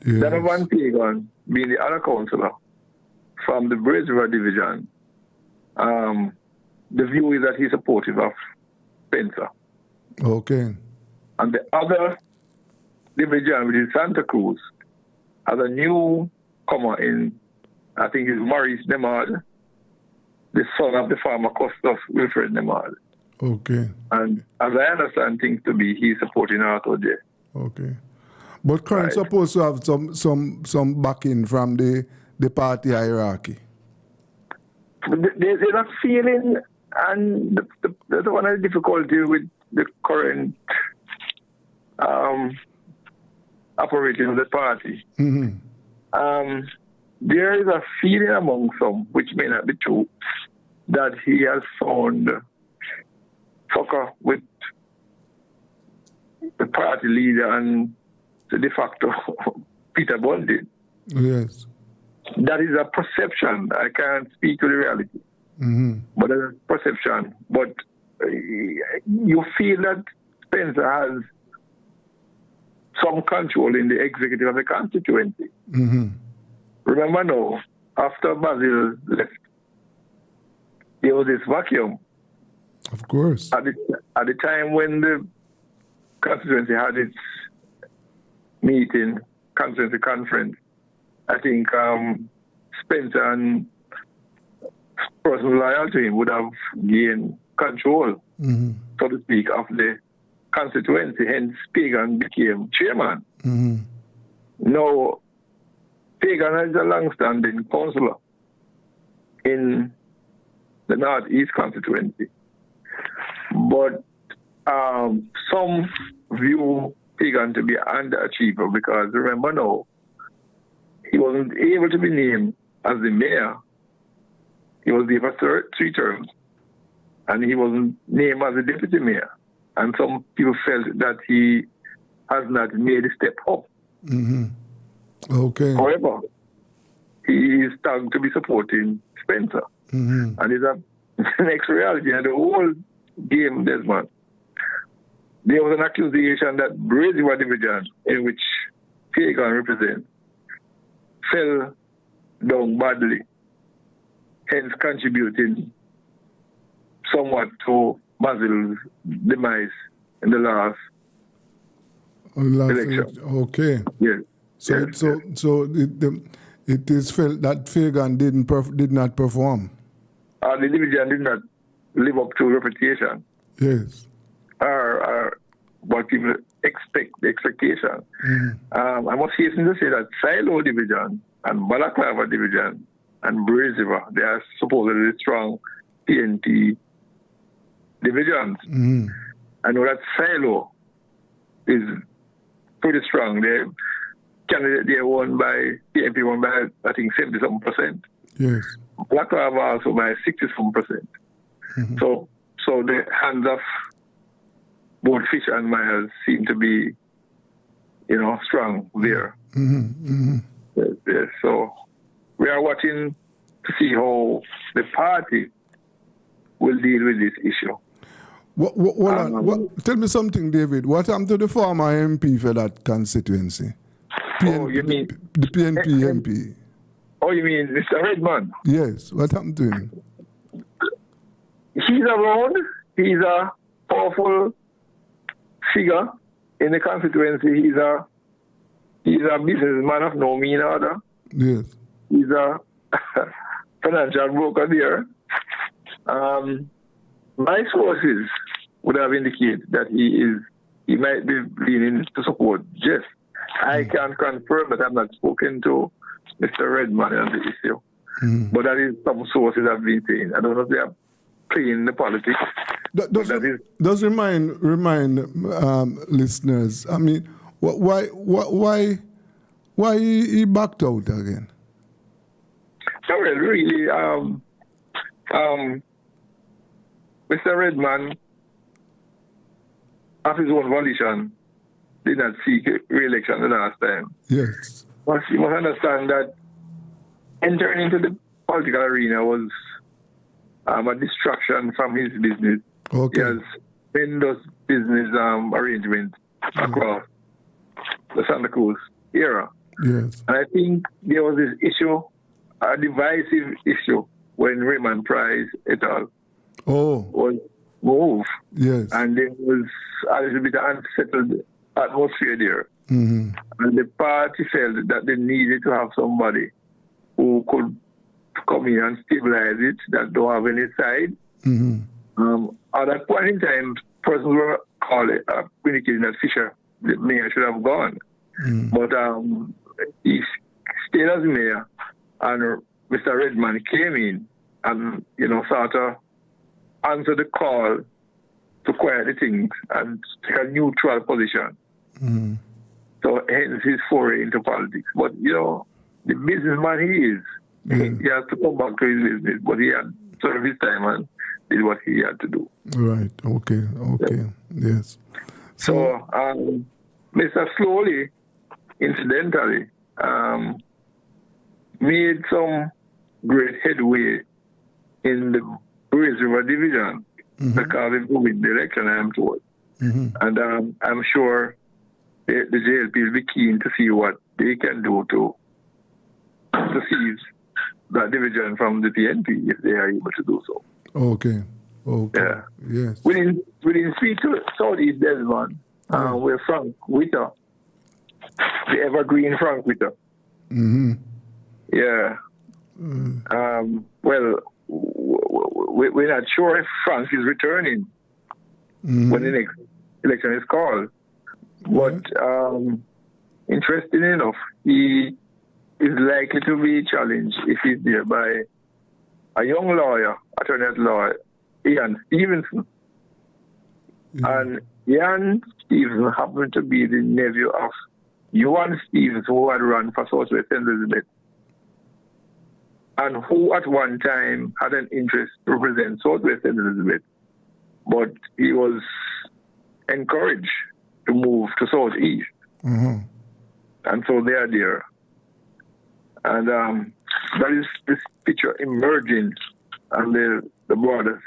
[SPEAKER 1] Yes.
[SPEAKER 2] Donovan Pagan, being the other councillor from the Bridge River division, the view is that he's supportive of Spencer.
[SPEAKER 1] Okay.
[SPEAKER 2] And the other division, which is Santa Cruz, has a newcomer in, I think it's Maurice Nemard, the son of the former Custos Wilfred Nemard.
[SPEAKER 1] Okay.
[SPEAKER 2] And as I understand things to be, he's supporting Arthur J.
[SPEAKER 1] Okay. But Curran supposed to have some backing from the party hierarchy.
[SPEAKER 2] There's a feeling, and that's one of the difficulty with the current operating of the party. There is a feeling among some, which may not be true, that he has found fucker with the party leader and the de facto Peter Bundy.
[SPEAKER 1] Yes.
[SPEAKER 2] That is a perception. I can't speak to the reality. But it's a perception. But you feel that Spencer has some control in the executive of the constituency. Remember now, after Basil left, there was this vacuum.
[SPEAKER 1] Of course.
[SPEAKER 2] At the time when the constituency had its meeting, constituency conference, I think Spencer and person loyal to him would have gained control, so to speak, of the constituency. Hence, Pagan became chairman. Now, Pagan is a long-standing councillor in the Northeast constituency. But some view Pagan to be an underachiever because, remember now, he wasn't able to be named as the mayor. He was there for 3 terms. And he wasn't named as the deputy mayor. And some people felt that he has not made a step up.
[SPEAKER 1] Okay.
[SPEAKER 2] However, he is starting to be supporting Spencer. And it's a next reality. And the whole game, Desmond, there was an accusation that Brazil division, in which Pagan represents, fell down badly, hence contributing somewhat to Basil's demise in the last election.
[SPEAKER 1] Okay.
[SPEAKER 2] Yes.
[SPEAKER 1] So it is felt that Pagan did not perform.
[SPEAKER 2] The division did not live up to reputation.
[SPEAKER 1] Yes.
[SPEAKER 2] Or what people expect, the expectation. I must hasten to say that Silo division and Balaclava division and Braze River, they are supposedly strong PNP divisions. I know that Silo is pretty strong. They won by, PNP won by, I think, 77%.
[SPEAKER 1] Yes.
[SPEAKER 2] Balaclava also by 67%. So the hands of both Fisher and Myers seem to be, strong there. Yes. So we are watching to see how the party will deal with this issue.
[SPEAKER 1] Tell me something, David. What happened to the former MP for that constituency?
[SPEAKER 2] You mean
[SPEAKER 1] the PNP MP?
[SPEAKER 2] Oh, you mean Mr. Redman?
[SPEAKER 1] Yes. What happened to him?
[SPEAKER 2] He's around. He's a powerful figure in the constituency. He's a businessman of no mean order.
[SPEAKER 1] Yes.
[SPEAKER 2] He's a financial broker there. My sources would have indicated that he might be leaning to support Jeff. I can't confirm that I've not spoken to Mr. Redman on the issue. But that is some sources have been saying. I don't know if they have playing the politics.
[SPEAKER 1] Does remind listeners. I mean, why he backed out again?
[SPEAKER 2] So well, really, Mr. Redman, of his own volition, did not seek re-election the last time.
[SPEAKER 1] Yes.
[SPEAKER 2] But you must understand that entering into the political arena was a distraction from his business.
[SPEAKER 1] Okay.
[SPEAKER 2] He has been those business arrangements across the Santa Cruz era.
[SPEAKER 1] Yes.
[SPEAKER 2] And I think there was this issue, a divisive issue, when Raymond Price et al. Was moved.
[SPEAKER 1] Yes.
[SPEAKER 2] And there was a little bit of unsettled atmosphere there.
[SPEAKER 1] Mm-hmm.
[SPEAKER 2] And the party felt that they needed to have somebody who could come in and stabilize it, that don't have any side.
[SPEAKER 1] Mm-hmm.
[SPEAKER 2] At that point in time, persons were communicating that Fisher, the mayor, should have gone.
[SPEAKER 1] Mm-hmm.
[SPEAKER 2] But he stayed as mayor, and Mr. Redman came in and, sort of answered the call to quiet the things and take a neutral position.
[SPEAKER 1] Mm-hmm.
[SPEAKER 2] So hence his foray into politics. But, the businessman he is, he has to come back to his business, but he had served his time and did what he had to do.
[SPEAKER 1] Right. Okay. Yes.
[SPEAKER 2] So Mr. Slowly, incidentally, made some great headway in the Grays River division because he won the election, I am told. Mm-hmm. And I'm sure the JLP will be keen to see what they can do to seize that division from the PNP if they are able to do so.
[SPEAKER 1] Okay.
[SPEAKER 2] Yeah.
[SPEAKER 1] Yes.
[SPEAKER 2] We didn't speak to Southeast Desmond, where Frank Witter, the evergreen Frank Witter.
[SPEAKER 1] Mm-hmm.
[SPEAKER 2] Yeah. Well, we're not sure if Frank is returning when the next election is called. But interesting enough, he is likely to be challenged if he's there by a young lawyer, attorney at law, Ian Stevenson. And Ian Stevenson happened to be the nephew of Ewan Stevens, who had run for Southwest Elizabeth, and who at one time had an interest to represent Southwest Elizabeth, but he was encouraged to move to Southeast. Mm-hmm. And so they are there. And that is this picture emerging on the broader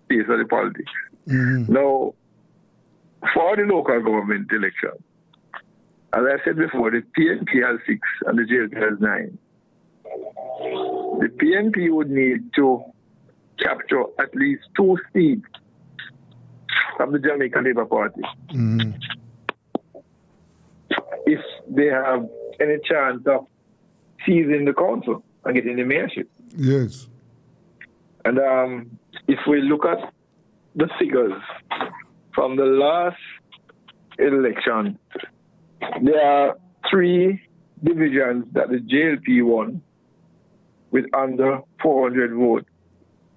[SPEAKER 2] space of the politics. Mm-hmm. Now, for the local government election, as I said before, the PNP has 6 and the JLP has 9. The PNP would need to capture at least 2 seats from the Jamaica Labour Party if they have any chance of seizing the council and getting the mayorship.
[SPEAKER 1] Yes.
[SPEAKER 2] And if we look at the figures from the last election, there are 3 divisions that the JLP won with under 400 votes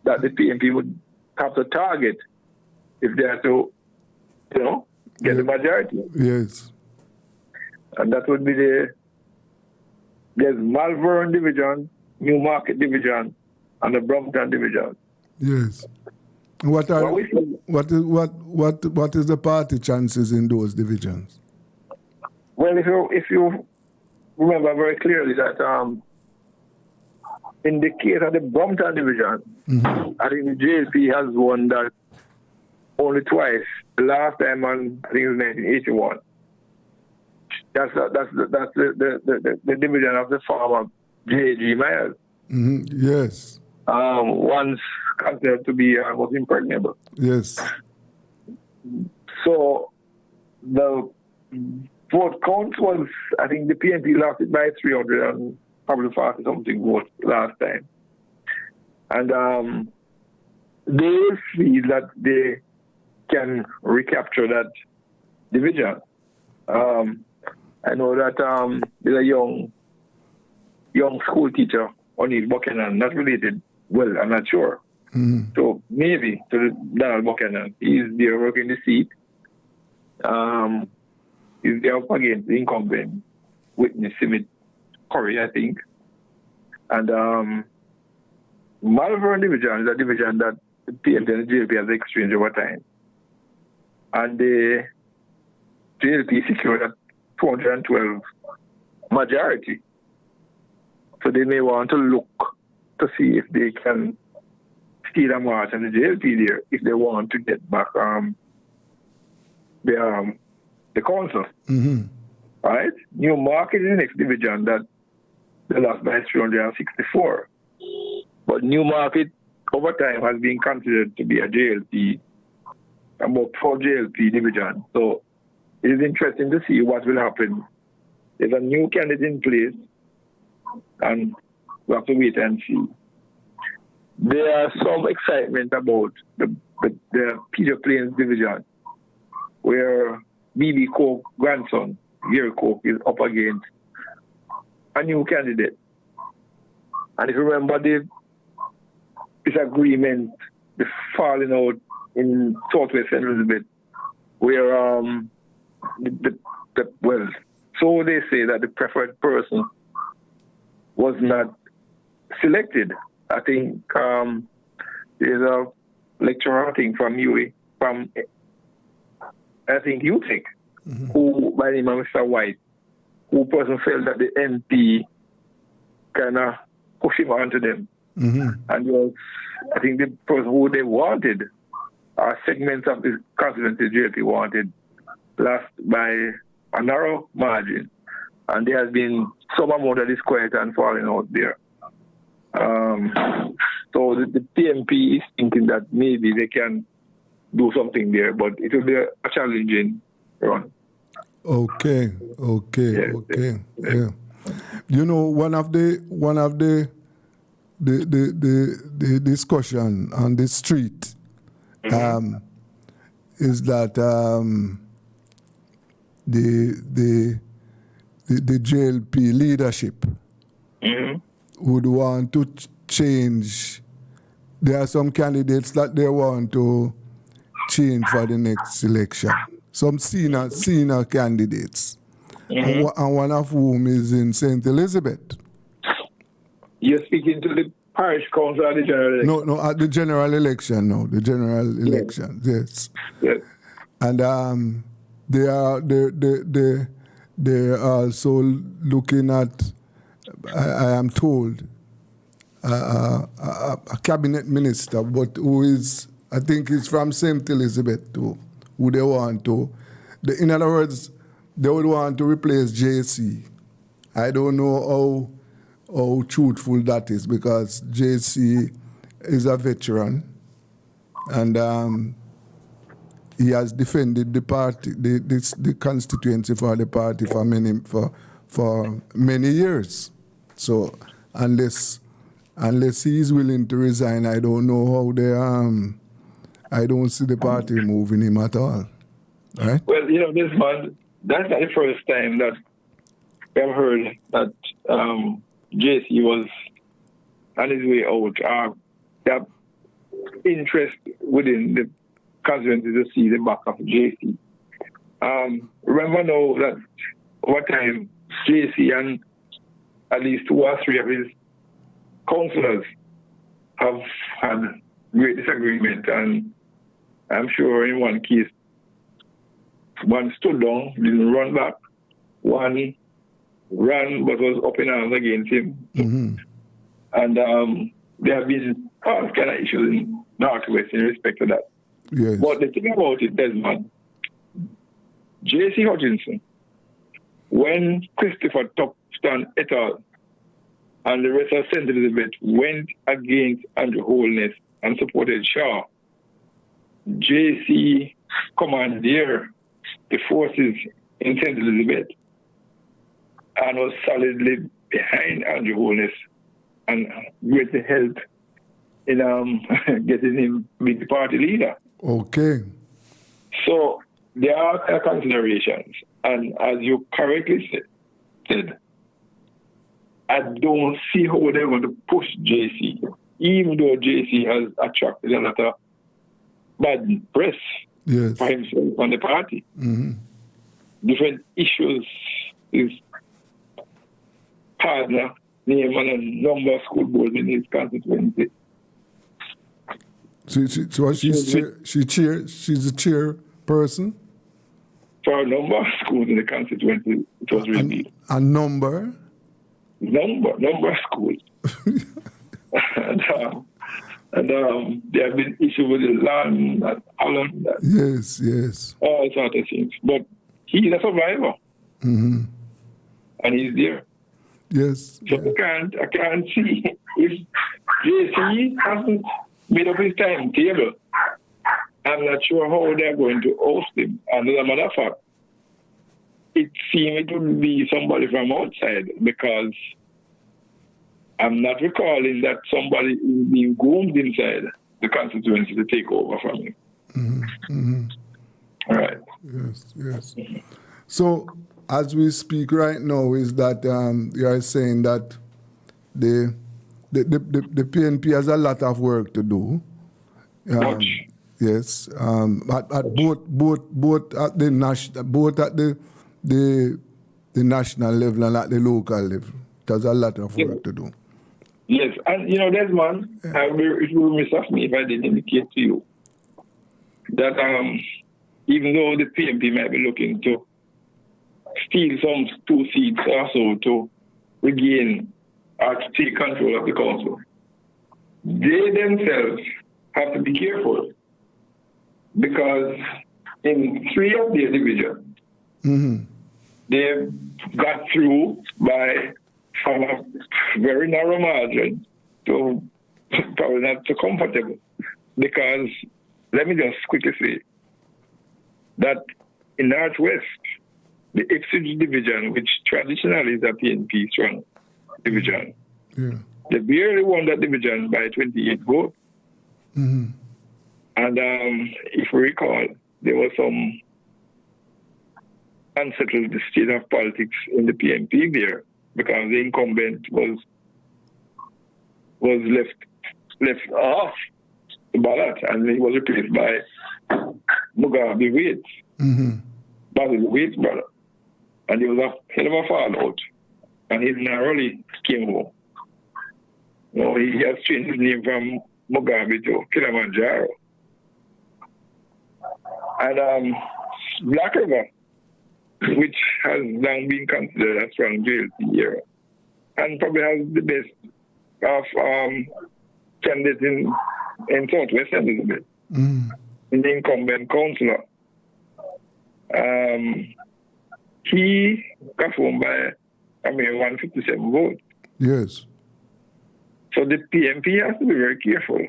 [SPEAKER 2] that the PNP would have to target if they are to, get the majority.
[SPEAKER 1] Yes.
[SPEAKER 2] And that would be there's Malvern division, Newmarket division, and the Brompton division.
[SPEAKER 1] Yes. What is the party chances in those divisions?
[SPEAKER 2] Well, if you remember very clearly that in the case of the Brompton division, I think the JLP has won that only twice. The last time I think it was 1981. That's the division of the former J.G. Myers.
[SPEAKER 1] Mm-hmm. Yes.
[SPEAKER 2] Once considered to be almost impregnable.
[SPEAKER 1] Yes.
[SPEAKER 2] So the vote count was, I think the PNP lost it by 300 and probably 40 something votes last time. And they feel that they can recapture that division. I know that there's a young school teacher, O'Neill Buchanan, not related, well, I'm not sure, So maybe to Donald Buchanan, he's there working the seat. He's there up against the incumbent witness Simit Curry, I think. And Malvern division is a division that the PMP and the JLP has exchanged over time. And the JLP secured a 212 majority. So they may want to look to see if they can steal a march and the JLP there if they want to get back the council. Right? Newmarket is the next division that they lost by 364. But Newmarket over time has been considered to be a JLP, a more pro-JLP division. So it is interesting to see what will happen. There's a new candidate in place, and we have to wait and see. There is some excitement about the Peter Plains division, where B.B. Coke's grandson, Gary Coke, is up against a new candidate. And if you remember the disagreement, the falling out in Southwest St. Elizabeth, where so they say that the preferred person was not selected. I think there's a lecturer, I think, from UA, from I think UTEC, who by the name of Mr. White, who person felt that the MP kind of pushed him onto them. And was, I think the person who they wanted, segments of the constituency JLP wanted, lost by a narrow margin. And there has been some amount of disquiet and falling out there. So the PMP is thinking that maybe they can do something there, but it will be a challenging run.
[SPEAKER 1] Okay. Yeah. You know, one of the discussion on the street is that the JLP leadership would want to change. There are some candidates that they want to change for the next election. Some senior candidates, and one of whom is in St. Elizabeth.
[SPEAKER 2] You're speaking to the parish council or the general election?
[SPEAKER 1] No, at the general election. No, the general election. Yes. And they're also looking at, I am told, a cabinet minister, but who is, I think he's from St. Elizabeth too, who they want to. In other words, they would want to replace JC. I don't know how truthful that is, because JC is a veteran and he has defended the party, the constituency for the party for many years. So unless he is willing to resign, I don't know how I don't see the party moving him at all. Right?
[SPEAKER 2] Well, this man, that's not the first time that we have heard that JC was on his way out. They have interest within the constituency to see the back of JC. Remember now that over time, JC and at least 2 or 3 of his councillors have had great disagreement, and I'm sure in one case, one stood down, didn't run back. One ran but was up in arms against him. And there have been all kind of issues in Northwest in respect to that.
[SPEAKER 1] Yes.
[SPEAKER 2] But the thing about it, Desmond, J.C. Hutchinson, when Christopher Topston et al. And the rest of St. Elizabeth went against Andrew Holness and supported Shaw, J.C. commandeered the forces in St. Elizabeth and was solidly behind Andrew Holness and greatly helped in getting him to be the party leader.
[SPEAKER 1] Okay.
[SPEAKER 2] So there are considerations, and as you correctly said, I don't see how they're going to push JC even though JC has attracted a lot of bad press
[SPEAKER 1] Yes.
[SPEAKER 2] for himself and the party, different issues, his partner, name and a number of school boards in his constituency.
[SPEAKER 1] She's the chairperson?
[SPEAKER 2] For a number of schools in the constituency, it was revealed.
[SPEAKER 1] A number?
[SPEAKER 2] Number of schools. and there have been issues with the land and all of that.
[SPEAKER 1] Yes.
[SPEAKER 2] All sorts of things. But he's a survivor. And he's there.
[SPEAKER 1] Yes.
[SPEAKER 2] So I can't see if JC hasn't made up his timetable. I'm not sure how they're going to host him. And as a matter of fact, it seemed it would be somebody from outside because I'm not recalling that somebody is being groomed inside the constituency to take over from him. All right.
[SPEAKER 1] Yes. So, as we speak right now, is that you are saying that the PNP has a lot of work to do.
[SPEAKER 2] Much.
[SPEAKER 1] Yes, at both at the national level and at the local level. There's a lot of work to do.
[SPEAKER 2] Yes, and Desmond, it will miss of me if I didn't indicate to you that even though the PNP might be looking to steal some 2 seats or so to regain or to take control of the council, they themselves have to be careful because in 3 of their divisions, they've got through by from a very narrow margin to probably not so comfortable. Because let me just quickly say that in Northwest, the Ipswich division, which traditionally is a PNP strong division, they barely won that division by 28 votes. And if we recall, there was some unsettled state of politics in the PNP there because the incumbent was left off the ballot and he was replaced by Mugabe Waite, Basil Waite's brother. And there was a hell of a fallout. And he narrowly came home. He has changed his name from Mugabe to Kilimanjaro. And Black River, which has long been considered a strong JLP era, and probably has the best of candidates in Southwest Elizabeth, in the incumbent councillor. He got home by 157 votes.
[SPEAKER 1] Yes.
[SPEAKER 2] So the PNP has to be very careful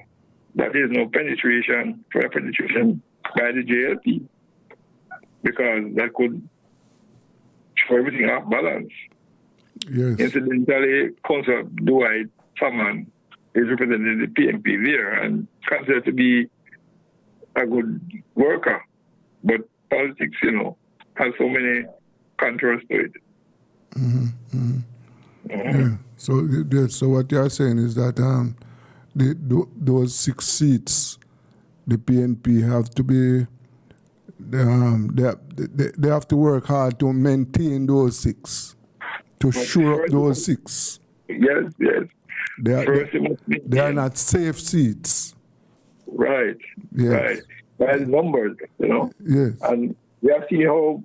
[SPEAKER 2] that there is no penetration by the JLP, because that could throw everything off balance.
[SPEAKER 1] Yes.
[SPEAKER 2] Incidentally, Councillor Dwight Faman is representing the PNP there and considered to be a good worker. But politics, has so many contours to it.
[SPEAKER 1] Yeah. So what you are saying is that those 6 seats, the PNP have to be, they have to work hard to maintain those 6, to shore up those 6.
[SPEAKER 2] Yes.
[SPEAKER 1] They are not safe seats.
[SPEAKER 2] Right.
[SPEAKER 1] Yes.
[SPEAKER 2] Right. By the numbers,
[SPEAKER 1] Yes.
[SPEAKER 2] And we have seen how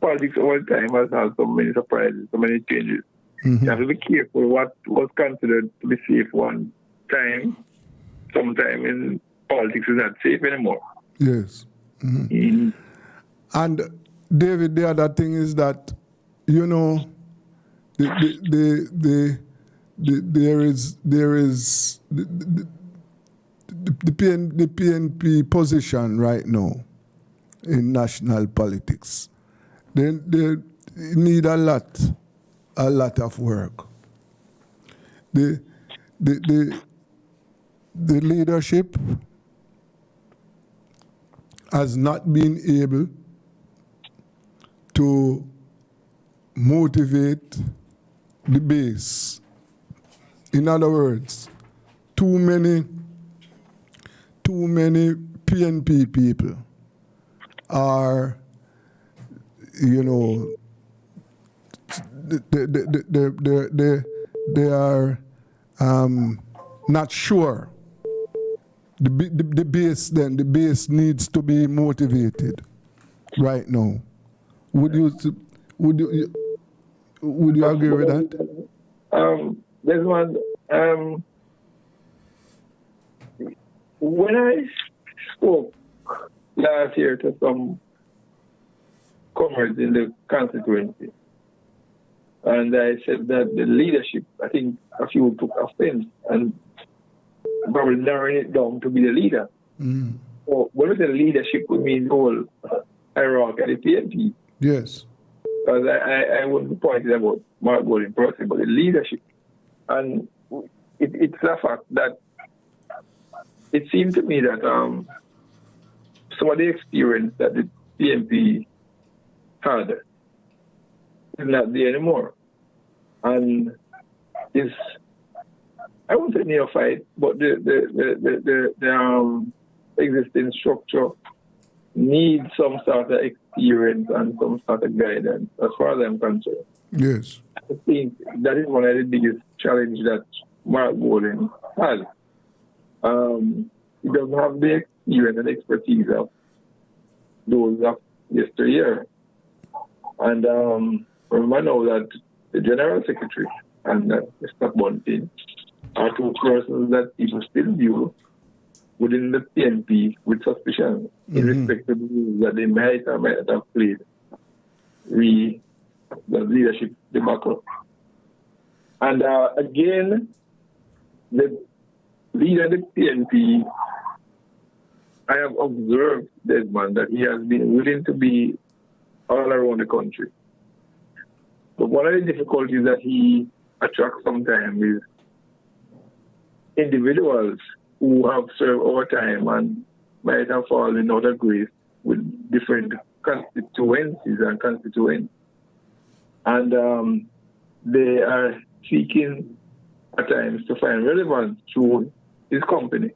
[SPEAKER 2] politics over time has had so many surprises, so many changes. You have to be careful what was considered to be safe one time. Sometime in politics is not safe anymore.
[SPEAKER 1] Yes. And David, the other thing is that, there is the PNP position right now in national politics. They need a lot of work. The leadership has not been able to motivate the base. In other words, too many PNP people are, they are not sure. The base needs to be motivated right now. Would you agree with that?
[SPEAKER 2] There's one. When I spoke last year to some comrades in the constituency, and I said that the leadership, I think a few took offense and probably narrowing it down to be the leader.
[SPEAKER 1] Mm.
[SPEAKER 2] So when we say leadership, we mean the whole hierarchy of the PNP.
[SPEAKER 1] Yes.
[SPEAKER 2] Because I wouldn't be pointing about Mark Golding person, but the leadership. And it's a fact that it seemed to me that some of the experience that the PNP had is not there anymore. And it's, I won't say neophyte, but the existing structure needs some sort of experience and some sort of guidance, as far as I'm concerned.
[SPEAKER 1] Yes.
[SPEAKER 2] I think that is one of the biggest challenges that Mark Golding has. He doesn't have the experience and expertise of those of yesteryear. And remember now that the General Secretary and Mr. Bunting are two persons that people still view within the PNP with suspicion in respect to the roles that they might or might not have played the leadership debacle. And again, the leader of the PNP, I have observed, Desmond, that he has been willing to be all around the country. But one of the difficulties that he attracts sometimes is individuals who have served over time and might have fallen out of grace with different constituencies and constituents. And they are seeking at times to find relevance through his company.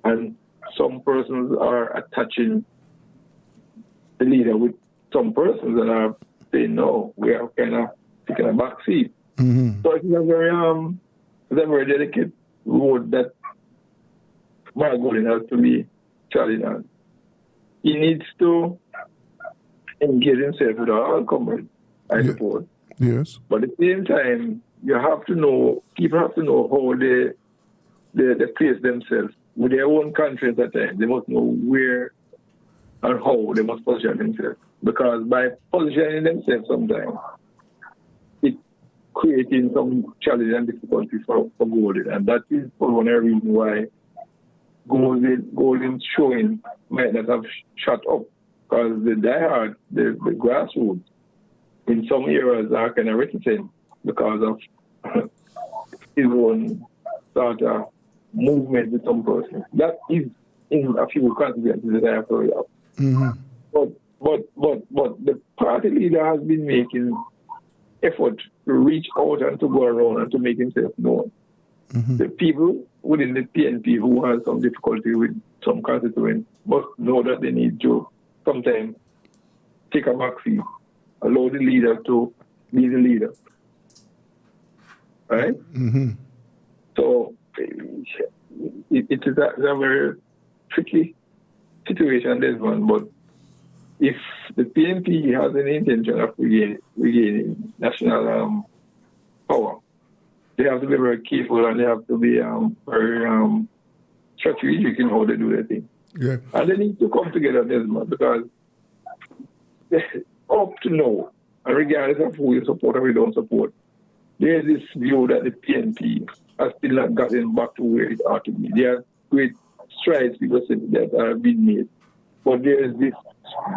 [SPEAKER 2] And some persons are attaching the leader with some persons that are saying, no, we are kind of taking a back seat.
[SPEAKER 1] Mm-hmm.
[SPEAKER 2] So it's a very delicate road that Mark Golding has to be charged on. He needs to engage himself with all comrades, I suppose.
[SPEAKER 1] Yes.
[SPEAKER 2] But at the same time, people have to know how they place themselves with their own conscience at times. They must know where and how they must position themselves. Because by positioning themselves sometimes, it's creating some challenge and difficulty for Golding. And that is one of the reasons why Golding's showing might not have shut up. Because the diehard, the grassroots, in some areas are kind of reticent because of his own sort of movement with some person. That is in a few constituencies that I have heard of.
[SPEAKER 1] Mm-hmm.
[SPEAKER 2] But the party leader has been making effort to reach out and to go around and to make himself known. Mm-hmm. The people within the PNP who have some difficulty with some constituents must know that they need to sometimes take a back seat, allow the leader to be the leader. Right?
[SPEAKER 1] Mm-hmm.
[SPEAKER 2] So it is a very tricky situation, this one. But if the PNP has any intention of regaining national power, they have to be very careful and they have to be very strategic in how they do their thing.
[SPEAKER 1] Yeah. And
[SPEAKER 2] they need to come together, Desmond, because up to now, and regardless of who you support or who you don't support, there is this view that the PNP has still not gotten back to where it ought to be. There are great strides people say that are being made, but there is this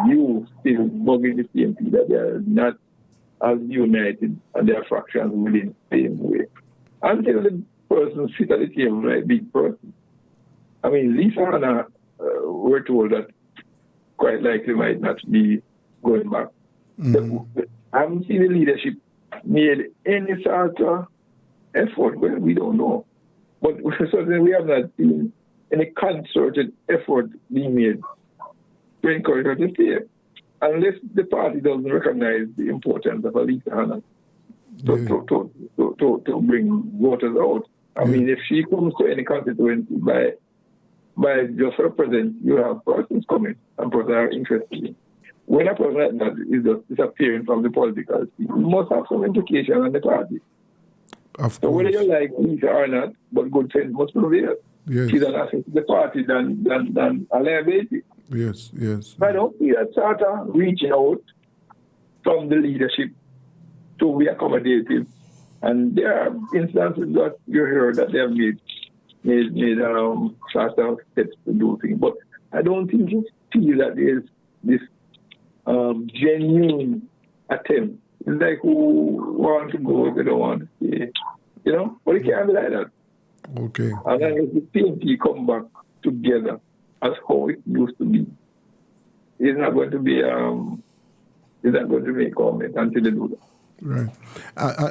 [SPEAKER 2] view still bugging the PNP that they are not as united and their fractions within the same way. Until the person sit at the table like big person. I mean, Lisa Hanna, we're told that quite likely might not be going back. Mm-hmm. I haven't seen the leadership made any sort of effort. Well, we don't know. But certainly we have not seen any concerted effort being made to encourage her to stay, unless the party doesn't recognize the importance of Alisa Hannah to bring voters out. I mean, if she comes to any constituency by just her presence, you have persons coming and persons are interested in. When a person like that is just disappearing from the political scene, it must have some implication on the party. So whether you like Lisa or not, but good sense must prevail.
[SPEAKER 1] Yes.
[SPEAKER 2] She's an asset to the party than a liability.
[SPEAKER 1] Yes, yes.
[SPEAKER 2] I don't see that sort of reaching out from the leadership to be accommodative. And there are instances that you hear that they have made sort of steps to do things. But I don't think you feel that there's this genuine attempt. It's like who want to go if they don't want to stay. You know? But it can't be like that.
[SPEAKER 1] Okay.
[SPEAKER 2] And then if the PNP come back together as how it used to be, it's not going to be make comment until they do that.
[SPEAKER 1] Right.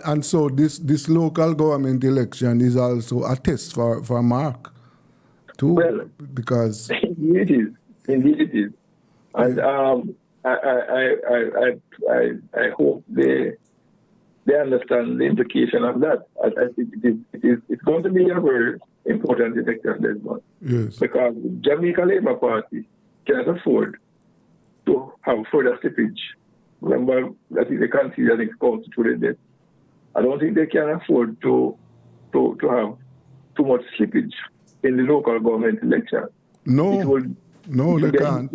[SPEAKER 1] And so this local government election is also a test for Mark, too,
[SPEAKER 2] Well,
[SPEAKER 1] because...
[SPEAKER 2] Indeed it is. And I hope they understand the implication of that. I think it's going to be a very important election this month.
[SPEAKER 1] Yes.
[SPEAKER 2] Because the Jamaica Labour Party cannot afford to have further slippage. Remember, I think they consider the constituted debt. I don't think they can afford to have too much slippage in the local government election.
[SPEAKER 1] No, they can't.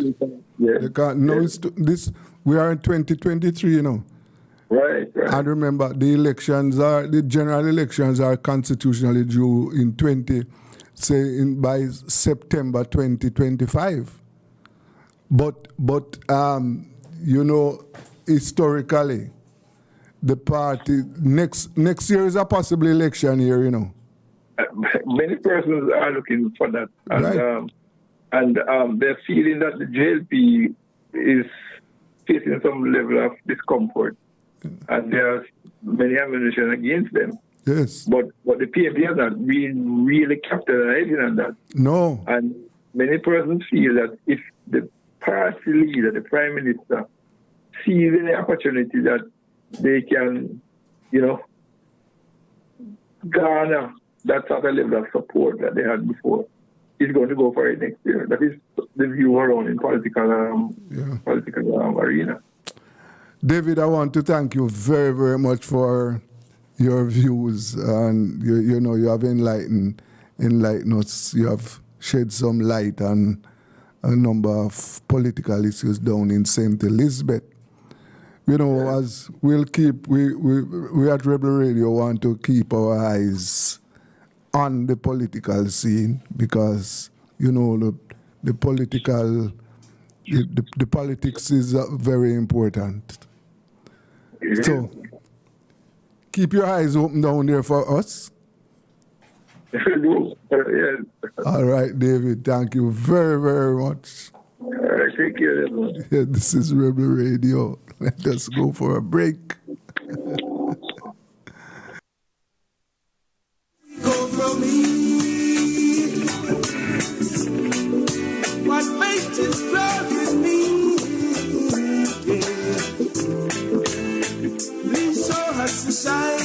[SPEAKER 2] Yeah.
[SPEAKER 1] They can't. No,
[SPEAKER 2] Yes.
[SPEAKER 1] we are in 2023, you know.
[SPEAKER 2] Right.
[SPEAKER 1] And remember, the general elections are constitutionally due by September 2025. But you know, historically, the party next year is a possible election year, you know.
[SPEAKER 2] Many persons are looking for that,
[SPEAKER 1] Right.
[SPEAKER 2] and they're feeling that the JLP is facing some level of discomfort, and there's many ammunition against them.
[SPEAKER 1] Yes.
[SPEAKER 2] But the PNP has not been really capitalizing on that.
[SPEAKER 1] No.
[SPEAKER 2] And many persons feel that if the party leader, the prime minister, sees any opportunity that they can, garner that sort of level of support that they had before, he's going to go for it next year. That is the view around in political arena.
[SPEAKER 1] David, I want to thank you very, very much for your views, and you have enlightened us. You have shed some light on a number of political issues down in St. Elizabeth. As we at Rebel Radio want to keep our eyes on the political scene, because the politics is very important. So keep your eyes open down there for us.
[SPEAKER 2] Yes.
[SPEAKER 1] All right, David. Thank you very, very much.
[SPEAKER 2] Take care.
[SPEAKER 1] Yeah, this is Rebel Radio. Let us go for a break.
[SPEAKER 3] Go from me. What faith is driving me? Please show us the sign.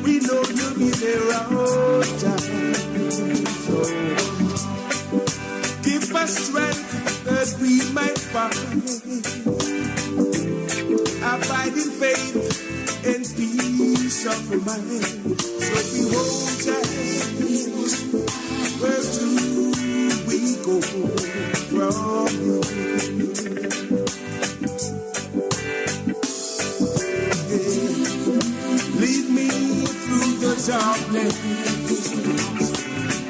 [SPEAKER 3] We know you'll be there all time. So give us strength that we might find abiding faith and peace of mind. So we won't ask, where do we go from you? Yeah. Lead me through the darkness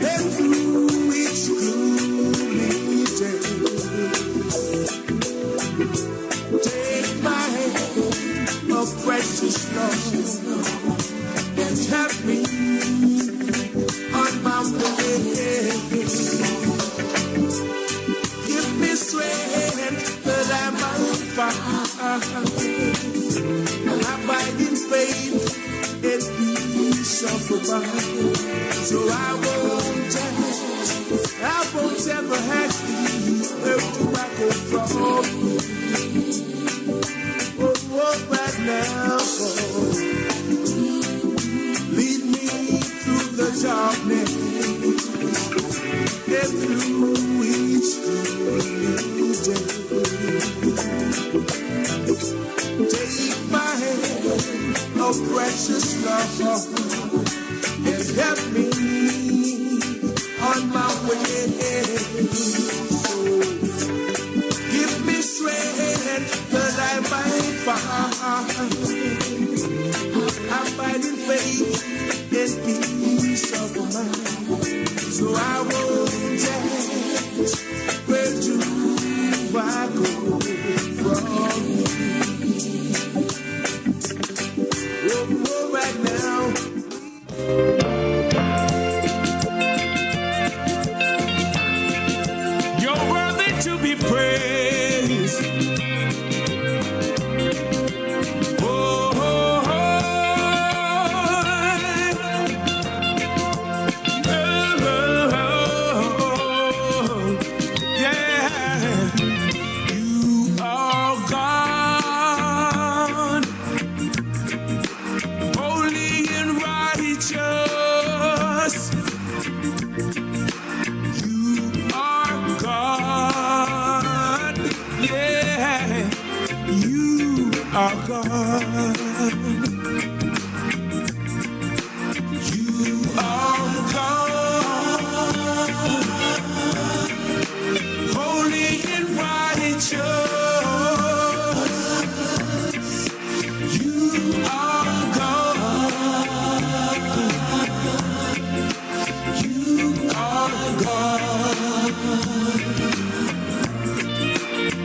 [SPEAKER 3] and through each gloomy day. Take my hand, oh precious Lord, and help me on my way. Give me strength that I might find abiding faith and peace. goodbye. So I won't ever ask you where tobacco from. Oh, right now, lead me through the darkness and through each new day. Take my hand, oh precious Lord, and help me on my way. So give me strength that I might find in faith and peace of mind. So I won't ask where do I go from. Oh, right now. You're worthy to be praised. Oh, oh, oh, oh, yeah. You are God, holy and righteous. You are God, yeah. You are God. You are God, holy and righteous. You are God. You are God.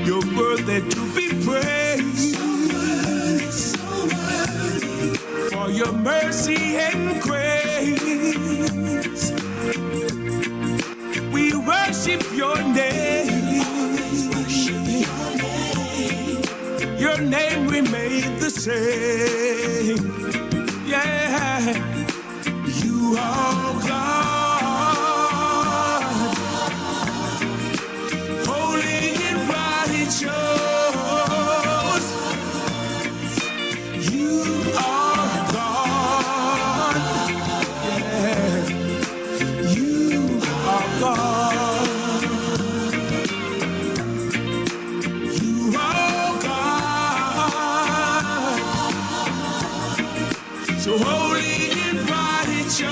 [SPEAKER 3] You're worthy to be praised. For your mercy and grace, we worship your name. Your name remains the same. Yeah, you are God, holy and righteous. You are God, yeah. You are God. You are God, so holy and righteous.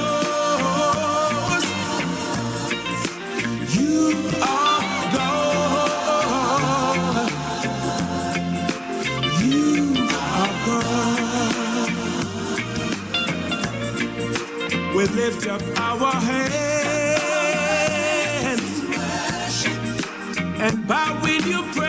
[SPEAKER 3] You are God. You are God. We lift up our hands and bow in your presence.